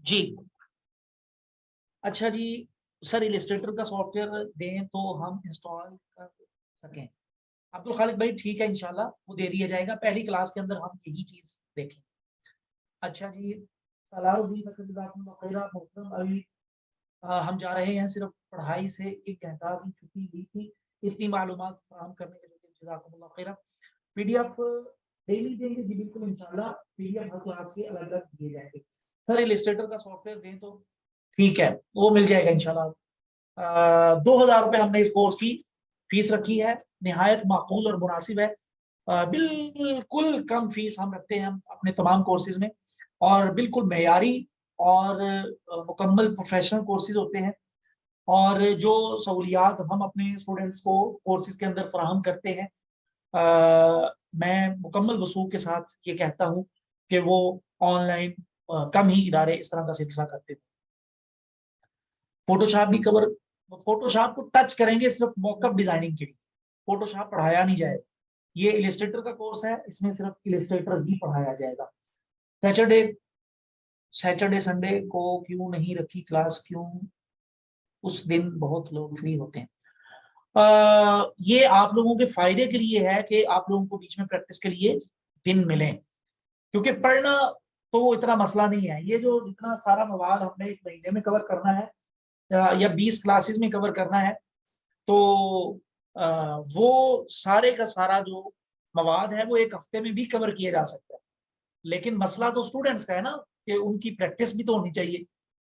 जी अच्छा जी, सर इलस्ट्रेटर का सॉफ्टवेयर दें तो हम इंस्टॉल कर सकें। अब्दुल खालिक भाई, ठीक है, इंशाल्लाह वो दे दिया जाएगा। पहली क्लास के अंदर हम यही चीज देखें। अच्छा जी, मोहतरम, अभी हम जा रहे हैं, सिर्फ पढ़ाई से 1 घंटा की छुट्टी ली थी, इतनी मालूमात फराहम करने के लिए जज़ाकुमुल्लाह खैरा। PDF डेली देंगे जी, बिल्कुल इंशाल्लाह PDF हर क्लास के अलग अलग दिए जाएंगे। सर इलस्ट्रेटर का सॉफ्टवेयर दें तो ठीक है, वो मिल जाएगा इंशाल्लाह। 2000 रुपये हमने इस कोर्स की फीस रखी है, निहायत माकूल और मुनासिब है। बिल्कुल कम फीस हम रखते हैं हम अपने तमाम कोर्सेज में, और बिल्कुल मेयारी और मुकम्मल प्रोफेशनल कोर्सेज होते हैं। और जो सहूलियात हम अपने स्टूडेंट्स को कोर्सेज के अंदर फराहम करते हैं, मैं मुकम्मल वसूख के साथ ये कहता हूँ कि वो ऑनलाइन कम ही इदारे इस तरह का सिलसिला करते हैं। फोटोशॉप भी कवर, फोटोशॉप को टच करेंगे सिर्फ मॉकअप डिजाइनिंग के लिए, फोटोशॉप पढ़ाया नहीं जाएगा। ये इलस्ट्रेटर का कोर्स है, इसमें सिर्फ इलस्ट्रेटर ही पढ़ाया जाएगा। सैटरडे संडे को क्यों नहीं रखी क्लास, क्यों? उस दिन बहुत लोग फ्री होते हैं। ये आप लोगों के फायदे के लिए है कि आप लोगों को बीच में प्रैक्टिस के लिए दिन मिले, क्योंकि पढ़ना तो इतना मसला नहीं है। ये जो जितना सारा मवाद हमने 1 महीने में कवर करना है या 20 क्लासेस में कवर करना है, तो वो सारे का सारा जो मवाद है वो 1 हफ्ते में भी कवर किया जा सकता है। लेकिन मसला तो स्टूडेंट्स का है ना, कि उनकी प्रैक्टिस भी तो होनी चाहिए।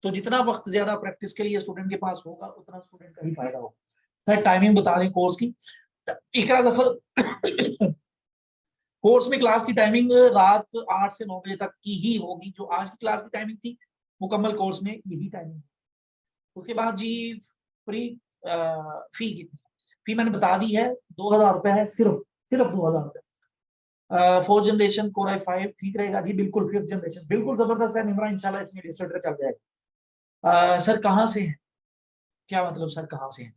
तो जितना वक्त ज्यादा प्रैक्टिस के लिए स्टूडेंट के पास होगा, उतना स्टूडेंट का ही फायदा होगा। सर टाइमिंग बता दें कोर्स की। इकरा जफर कोर्स में क्लास की टाइमिंग रात 8 से 9 बजे तक की ही होगी। जो आज की क्लास की टाइमिंग थी, मुकम्मल कोर्स में यही टाइमिंग। उसके बाद जी फ्री फी कितनी? फी मैंने बता दी है, 2000 रुपए है, सिर्फ 2000 रुपए। 4th जनरेशन कोर i5 ठीक रहेगा जी, बिल्कुल। 5th जनरेशन बिल्कुल जबरदस्त है निमरा, इंशाल्लाह इसमें रजिस्टर चल जाएगा। सर कहाँ से हैं? क्या मतलब सर कहाँ से हैं?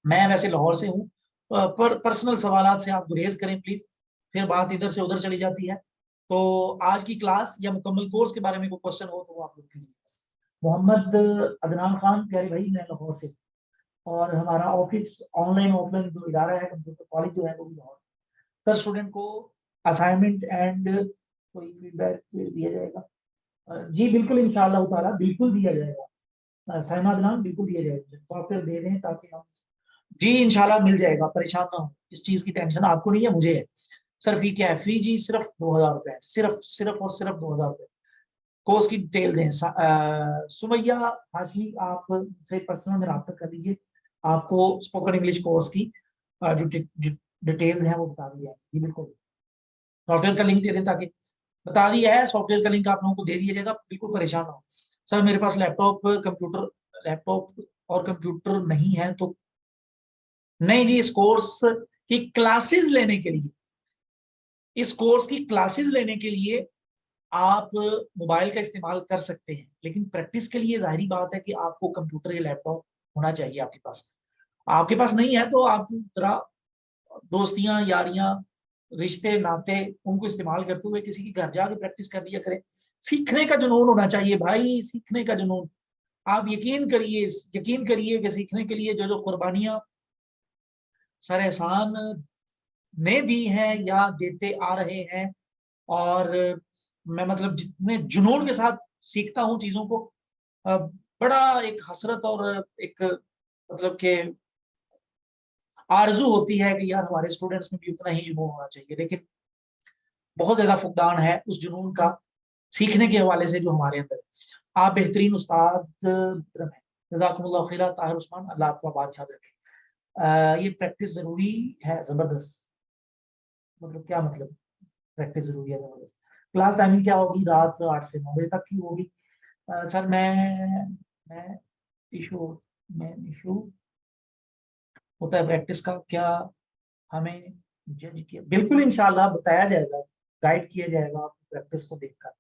मैं वैसे लाहौर से हूँ, पर पर्सनल सवालात से आप गुरेज करें प्लीज, फिर बात इधर से उधर चली जाती है। तो आज की क्लास या मुकम्मल कोर्स के बारे में कोई क्वेश्चन हो तो वो आप लोग कीजिए। मोहम्मद अदनान खान, प्यारे भाई, मैं लाहौर से, और हमारा ऑफिस ऑनलाइन ऑफलाइन जो इदारा है, कंप्यूटर कॉलेज जो है वो भी लाहौर। सर स्टूडेंट को असाइनमेंट एंड कोई फीडबैक दिया जाएगा? जी बिल्कुल, इंशाअल्लाह ताला बिल्कुल दिया जाएगा। सहमा अदनान, बिल्कुल दिया जाएगा, सॉफ्टवेयर दे दें ताकि हम, जी इंशाल्लाह मिल जाएगा, परेशान ना हो, इस चीज की टेंशन आपको नहीं है, मुझे है। सर फी क्या है? फी जी सिर्फ 2000 रुपए है, सिर्फ सिर्फ और सिर्फ 2000 रुपए। कोर्स की डिटेल दें। सुमैया हाशमी, आप से पर्सनल में रब्ता कर लीजिए, आपको स्पोकन इंग्लिश कोर्स की जो डिटेल्स हैं वो बता दिया है जी, बिल्कुल। सॉफ्टवेयर का लिंक दे दें ताकि, बता दिया है, सॉफ्टवेयर का लिंक आप लोगों को दे दिया जाएगा, बिल्कुल परेशान हो। सर मेरे पास लैपटॉप और कंप्यूटर नहीं है तो, नहीं जी, इस कोर्स की क्लासेस लेने के लिए, इस कोर्स की क्लासेस लेने के लिए आप मोबाइल का इस्तेमाल कर सकते हैं, लेकिन प्रैक्टिस के लिए जाहिर बात है कि आपको कंप्यूटर या लैपटॉप होना चाहिए आपके पास। आपके पास नहीं है तो आप जरा दोस्तियां यारियां रिश्ते नाते उनको इस्तेमाल करते हुए किसी के घर जाके प्रैक्टिस कर लिया करें। सीखने का जुनून होना चाहिए भाई, सीखने का जुनून। आप यकीन करिए कि सीखने के लिए जो जो कुर्बानियां सर एहसान ने दी हैं या देते आ रहे हैं, और मैं मतलब जितने जुनून के साथ सीखता हूँ चीजों को, बड़ा एक हसरत और एक मतलब के आरजू होती है कि यार हमारे स्टूडेंट्स में भी उतना ही जुनून होना चाहिए, लेकिन बहुत ज्यादा फुकदान है उस जुनून का सीखने के हवाले से जो हमारे अंदर है। आप बेहतरीन उस्ताद हैं, जज़ाकुमुल्लाह खैरा ताहिर उस्मान, अल्लाह आपका बात याद रखे। ये प्रैक्टिस जरूरी है, जबरदस्त, मतलब क्या मतलब प्रैक्टिस जरूरी है जबरदस्त। क्लास टाइमिंग क्या होगी? रात 8 से 9 बजे तक की होगी। सर मैं इशू मैं इशू होता है प्रैक्टिस का क्या, हमें जज किया? बिल्कुल इंशाल्लाह बताया जाएगा, गाइड किया जाएगा आपको प्रैक्टिस को देखकर,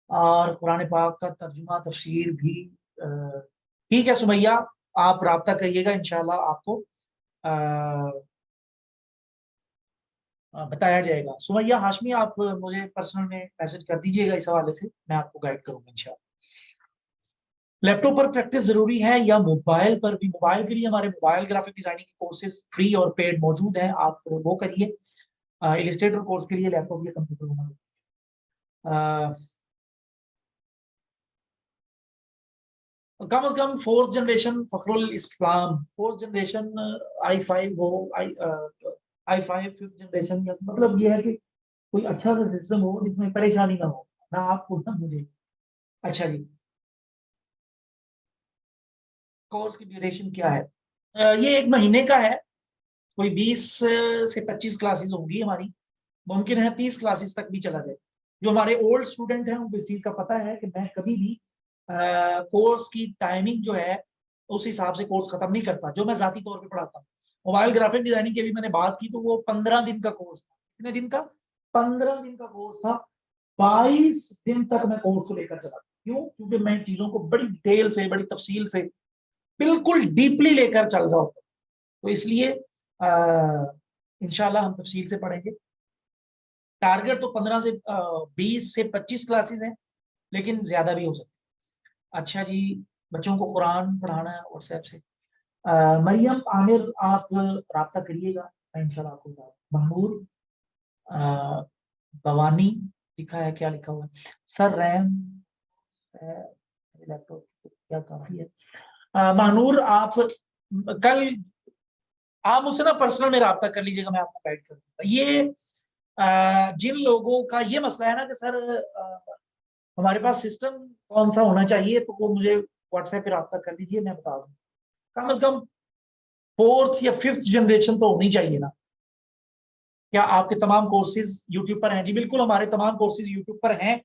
और कुरान पाक का तर्जुमा तफसीर भी। अ, ठीक है सुमैया, आप राब्ता करिएगा, इंशाल्लाह आपको बताया जाएगा। सुमैया हाशमी, आप मुझे पर्सनल में मैसेज कर दीजिएगा इस हवाले से, मैं आपको गाइड करूंगा इंशाल्लाह। लैपटॉप पर प्रैक्टिस जरूरी है या मोबाइल पर भी? मोबाइल के लिए हमारे मोबाइल ग्राफिक डिजाइनिंग के कोर्सेज फ्री और पेड मौजूद हैं, आप वो करिए। इलिस्ट्रेटर कोर्स के लिए लैपटॉप या कंप्यूटर होना कम से कम फोर्थ जनरेशन फखरुल इस्लाम, फोर्थ जनरेशन i5 हो, आई फाइव फिफ्थ जनरेशन, या मतलब ये है कि कोई अच्छा सा सिस्टम हो जिसमें परेशानी ना हो, ना आपको ना मुझे। अच्छा जी, कोर्स की ड्यूरेशन क्या है? ये 1 महीने का है, कोई 20 से 25 क्लासेस होंगी हमारी, मुमकिन है 30 क्लासेस तक भी चला जाए। जो हमारे ओल्ड स्टूडेंट हैं उनको इस चीज का पता है कि मैं कभी भी कोर्स की टाइमिंग जो है उस हिसाब से कोर्स खत्म नहीं करता, जो मैं जाती तौर पे पढ़ाता हूँ। मोबाइल ग्राफिक डिजाइनिंग की भी मैंने बात की तो वो 15 दिन का कोर्स था। कितने दिन का? 15 दिन का कोर्स था। 22 दिन तक मैं कोर्स को लेकर चला। क्यों? क्योंकि मैं चीजों को बड़ी डिटेल से, बड़ी तफसील से, बिल्कुल डीपली लेकर चल रहा हूँ। तो इसलिए इंशाल्लाह हम तफसील से पढ़ेंगे। टारगेट तो 15 से 20 से 25 क्लासेस हैं, लेकिन ज्यादा भी हो सकता है। अच्छा जी, बच्चों को कुरान पढ़ाना है व्हाट्सएप से। मरियम आमिर, आप राब्ता करिएगा, मैं इंशाल्लाह आपको बता दूं। महमूद भवानी लिखा है, क्या लिखा हुआ है? सर रैम लैपटॉप क्या काफी है? महानूर, आप कल आप मुझसे ना पर्सनल में राब्ता कर लीजिएगा, मैं आपको गाइड कर दूंगा। ये जिन लोगों का ये मसला है ना कि सर हमारे पास सिस्टम कौन सा होना चाहिए, तो वो मुझे व्हाट्सएप पे राब्ता कर लीजिए, मैं बता दूँ। कम से कम फोर्थ या फिफ्थ जनरेशन तो होनी चाहिए ना। क्या आपके तमाम कोर्सेज यूट्यूब पर हैं? जी बिल्कुल, हमारे तमाम कोर्सेज यूट्यूब पर हैं,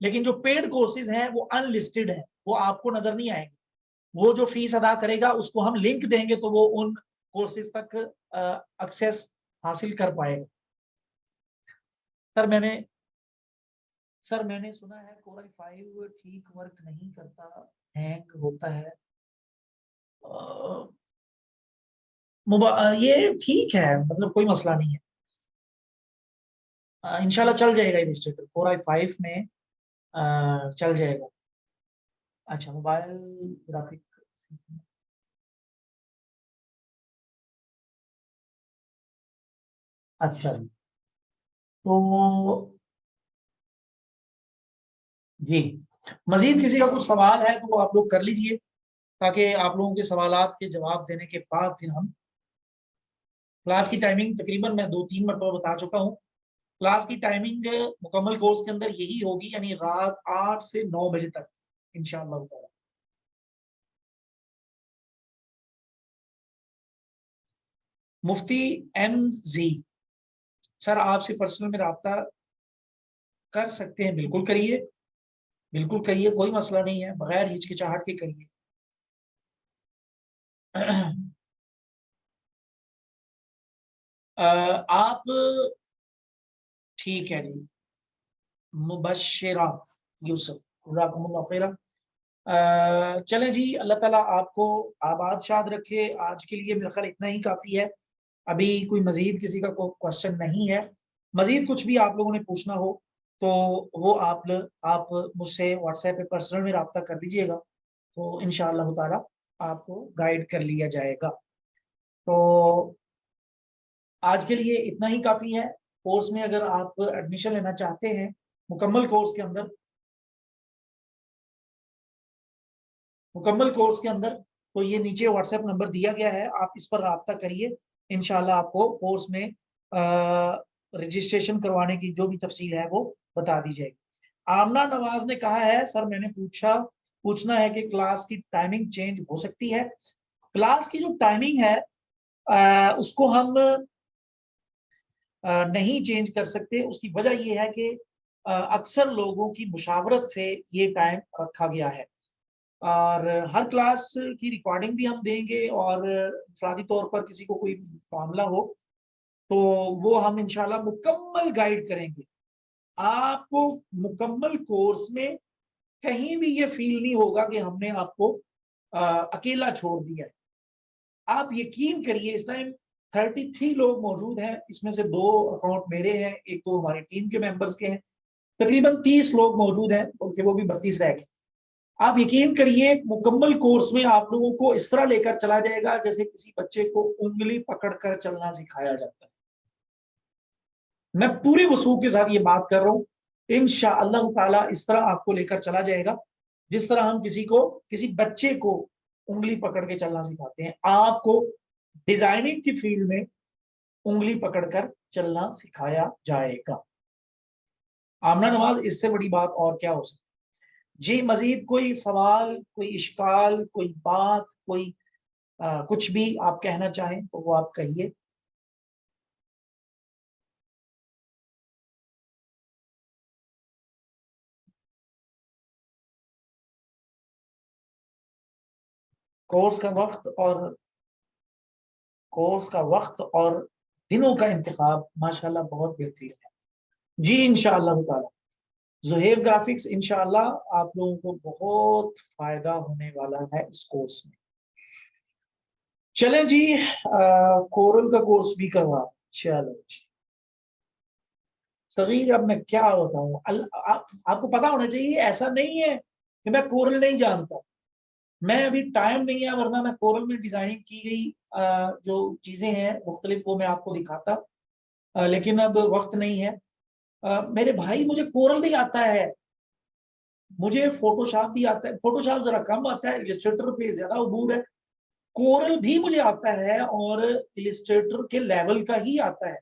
लेकिन जो पेड कोर्सेज हैं वो अनलिस्टेड हैं, वो आपको नजर नहीं आएंगे। वो जो फीस अदा करेगा उसको हम लिंक देंगे तो वो उन कोर्सेज तक एक्सेस हासिल कर पाएगा। सर मैंने सर मैंने सुना है कोरल 5 ठीक वर्क नहीं करता, हैंग होता है। ये ठीक है, मतलब कोई मसला नहीं है। इंशाल्लाह चल जाएगा, इलिस्ट्रेटर कोर i5 में चल जाएगा। अच्छा, मोबाइल ग्राफिक, अच्छा जी। तो जी, मजीद किसी का कुछ सवाल है तो वो आप लोग कर लीजिए, ताकि आप लोगों के सवालात के जवाब देने के बाद फिर हम क्लास की टाइमिंग तकरीबन मैं 2-3 मरतबा बता चुका हूँ। क्लास की टाइमिंग मुकम्मल कोर्स के अंदर यही होगी, यानी रात 8 से 9 बजे तक इंशाअल्लाह। मुफ्ती MZ, सर आपसे पर्सनल में रब्ता कर सकते हैं? बिल्कुल करिए, बिल्कुल करिए, कोई मसला नहीं है, बगैर हिचकिचाहट के करिए। आप, ठीक है जी, मुबश्शिरा यूसुफ, जज़ाकुमुल्लाह खैरा। चलें जी, अल्लाह ताला आपको आबाद शाद रखे। आज के लिए मेरा ख्याल इतना ही काफ़ी है। अभी कोई मज़ीद किसी का कोई क्वेश्चन नहीं है। मज़ीद कुछ भी आप लोगों ने पूछना हो तो वो आप मुझसे व्हाट्सएप पे पर्सनल में रब्ता कर लीजिएगा, तो इंशाअल्लाह ताला आपको गाइड कर लिया जाएगा। तो आज के लिए इतना ही काफ़ी है। कोर्स में अगर आप एडमिशन लेना चाहते हैं मुकम्मल कोर्स के अंदर, तो ये नीचे व्हाट्सएप नंबर दिया गया है, आप इस पर रब्ता करिए। इंशाल्लाह आपको कोर्स में रजिस्ट्रेशन करवाने की जो भी तफसील है वो बता दी जाएगी। आमना नवाज ने कहा है, सर मैंने पूछना है कि क्लास की टाइमिंग चेंज हो सकती है? क्लास की जो टाइमिंग है उसको हम नहीं चेंज कर सकते। उसकी वजह ये है कि अक्सर लोगों की मुशावरत से ये टाइम रखा गया है, और हर क्लास की रिकॉर्डिंग भी हम देंगे, और इंफरादी तौर पर किसी को कोई मामला हो तो वो हम इंशाल्लाह मुकम्मल गाइड करेंगे। आपको मुकम्मल कोर्स में कहीं भी ये फील नहीं होगा कि हमने आपको अकेला छोड़ दिया है। आप यकीन करिए, इस टाइम 33 लोग मौजूद हैं, इसमें से 2 अकाउंट मेरे हैं, एक तो हमारी टीम के मेंबर्स के हैं। तकरीबन 30 लोग मौजूद हैं, बल्कि वो भी 32 रह गए। आप यकीन करिए, मुकम्मल कोर्स में आप लोगों को इस तरह लेकर चला जाएगा जैसे किसी बच्चे को उंगली पकड़कर चलना सिखाया जाता है। मैं पूरे वसूख के साथ ये बात कर रहा हूँ, इंशाअल्लाह ताला इस तरह आपको लेकर चला जाएगा जिस तरह हम किसी बच्चे को उंगली पकड़ के चलना सिखाते हैं। आपको डिजाइनिंग की फील्ड में उंगली पकड़कर चलना सिखाया जाएगा। आमना नवाज, इससे बड़ी बात और क्या हो सकती है? जी, मजीद कोई सवाल, कोई इश्काल, कोई बात, कोई कुछ भी आप कहना चाहें तो वो आप कहिए। कोर्स का वक्त और दिनों का इंतखाब माशाल्लाह बहुत बेहतरीन है जी। इंशाअल्लाह ताला ज़ुहैब ग्राफिक्स, इंशाअल्लाह आप लोगों को बहुत फायदा होने वाला है इस कोर्स में। चलें जी, कोरल का कोर्स भी करवा। चलो जी सगीर, अब मैं क्या बताऊं, आपको पता होना चाहिए, ऐसा नहीं है कि मैं कोरल नहीं जानता। मैं अभी टाइम नहीं है, वरना मैं कोरल में डिजाइनिंग की गई जो चीजें हैं मुख्तलिफ, वो मैं आपको दिखाता, लेकिन अब वक्त नहीं है। मेरे भाई, मुझे कोरल भी आता है, मुझे फोटोशॉप भी आता है। फोटोशॉप जरा कम आता है, इलिस्ट्रेटर पे ज्यादा अबूर है। कोरल भी मुझे आता है, और इलिस्ट्रेटर के लेवल का ही आता है,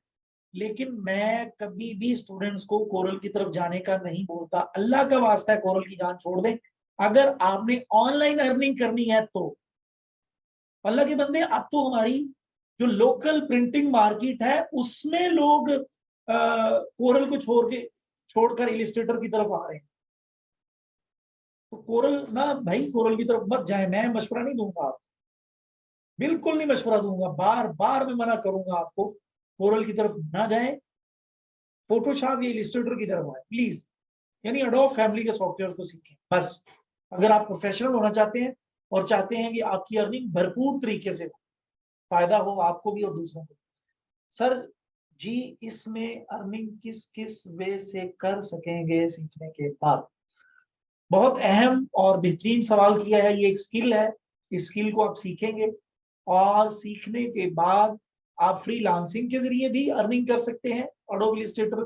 लेकिन मैं कभी भी स्टूडेंट्स को कोरल की तरफ जाने का नहीं बोलता। अल्लाह का वास्ता है, कोरल की जान छोड़ दें। अगर आपने ऑनलाइन अर्निंग करनी है तो अल्लाह के बंदे, अब तो हमारी जो लोकल प्रिंटिंग मार्केट है उसमें लोग कोरल को छोड़कर इलिस्ट्रेटर की तरफ आ रहे हैं। तो कोरल ना भाई, कोरल की तरफ मत जाए, मैं मशवरा नहीं दूंगा आपको, बिल्कुल नहीं मशवरा दूंगा, बार बार मैं मना करूंगा आपको, कोरल की तरफ ना जाए, फोटोशॉप या इलिस्ट्रेटर की तरफ आए प्लीज। यानी एडोब फैमिली के सॉफ्टवेयर को सीखें बस, अगर आप प्रोफेशनल होना चाहते हैं और चाहते हैं कि आपकी अर्निंग भरपूर तरीके से हो, फायदा हो आपको भी और दूसरों को। सर जी, इसमें अर्निंग किस किस वे से कर सकेंगे सीखने के बाद? बहुत अहम और बेहतरीन सवाल किया है। ये एक स्किल है, इस स्किल को आप सीखेंगे, और सीखने के बाद आप फ्रीलांसिंग के जरिए भी अर्निंग कर सकते हैं, एडोब इलस्ट्रेटर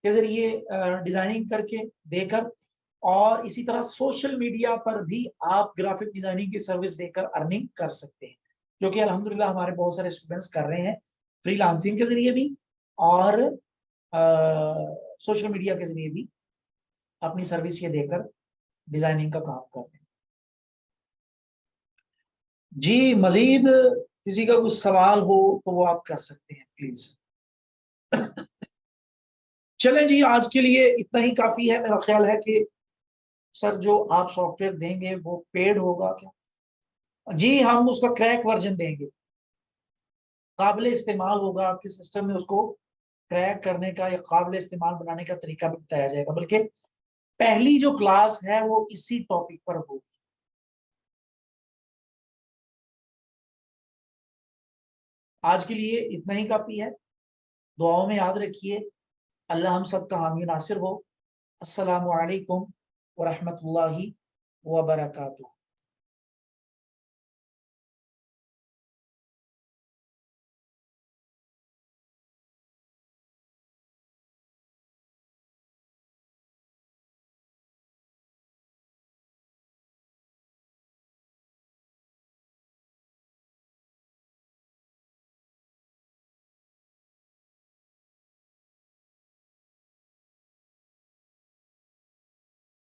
के जरिए डिजाइनिंग करके देकर, और इसी तरह सोशल मीडिया पर भी आप ग्राफिक डिजाइनिंग की सर्विस देकर अर्निंग कर सकते हैं, जो कि अल्हम्दुलिल्लाह हमारे बहुत सारे स्टूडेंट्स कर रहे हैं, फ्रीलांसिंग के जरिए भी और सोशल मीडिया के जरिए भी अपनी सर्विस ये देकर डिजाइनिंग का काम कर रहे हैं। जी, मजीद किसी का कुछ सवाल हो तो वो आप कर सकते हैं प्लीज। चलें जी, आज के लिए इतना ही काफी है। मेरा ख्याल है कि सर जो आप सॉफ्टवेयर देंगे वो पेड होगा क्या? जी, हम उसका क्रैक वर्जन देंगे, काबिल इस्तेमाल होगा आपके सिस्टम में। उसको क्रैक करने का या काबिल इस्तेमाल बनाने का तरीका भी बताया जाएगा, बल्कि पहली जो क्लास है वो इसी टॉपिक पर होगी। आज के लिए इतना ही काफी है। दुआओं में याद रखिए। अल्लाह हम सब का हामी नासिर हो। अस्सलामु अलैकुम व रहमतुल्लाहि व बरकातुहू।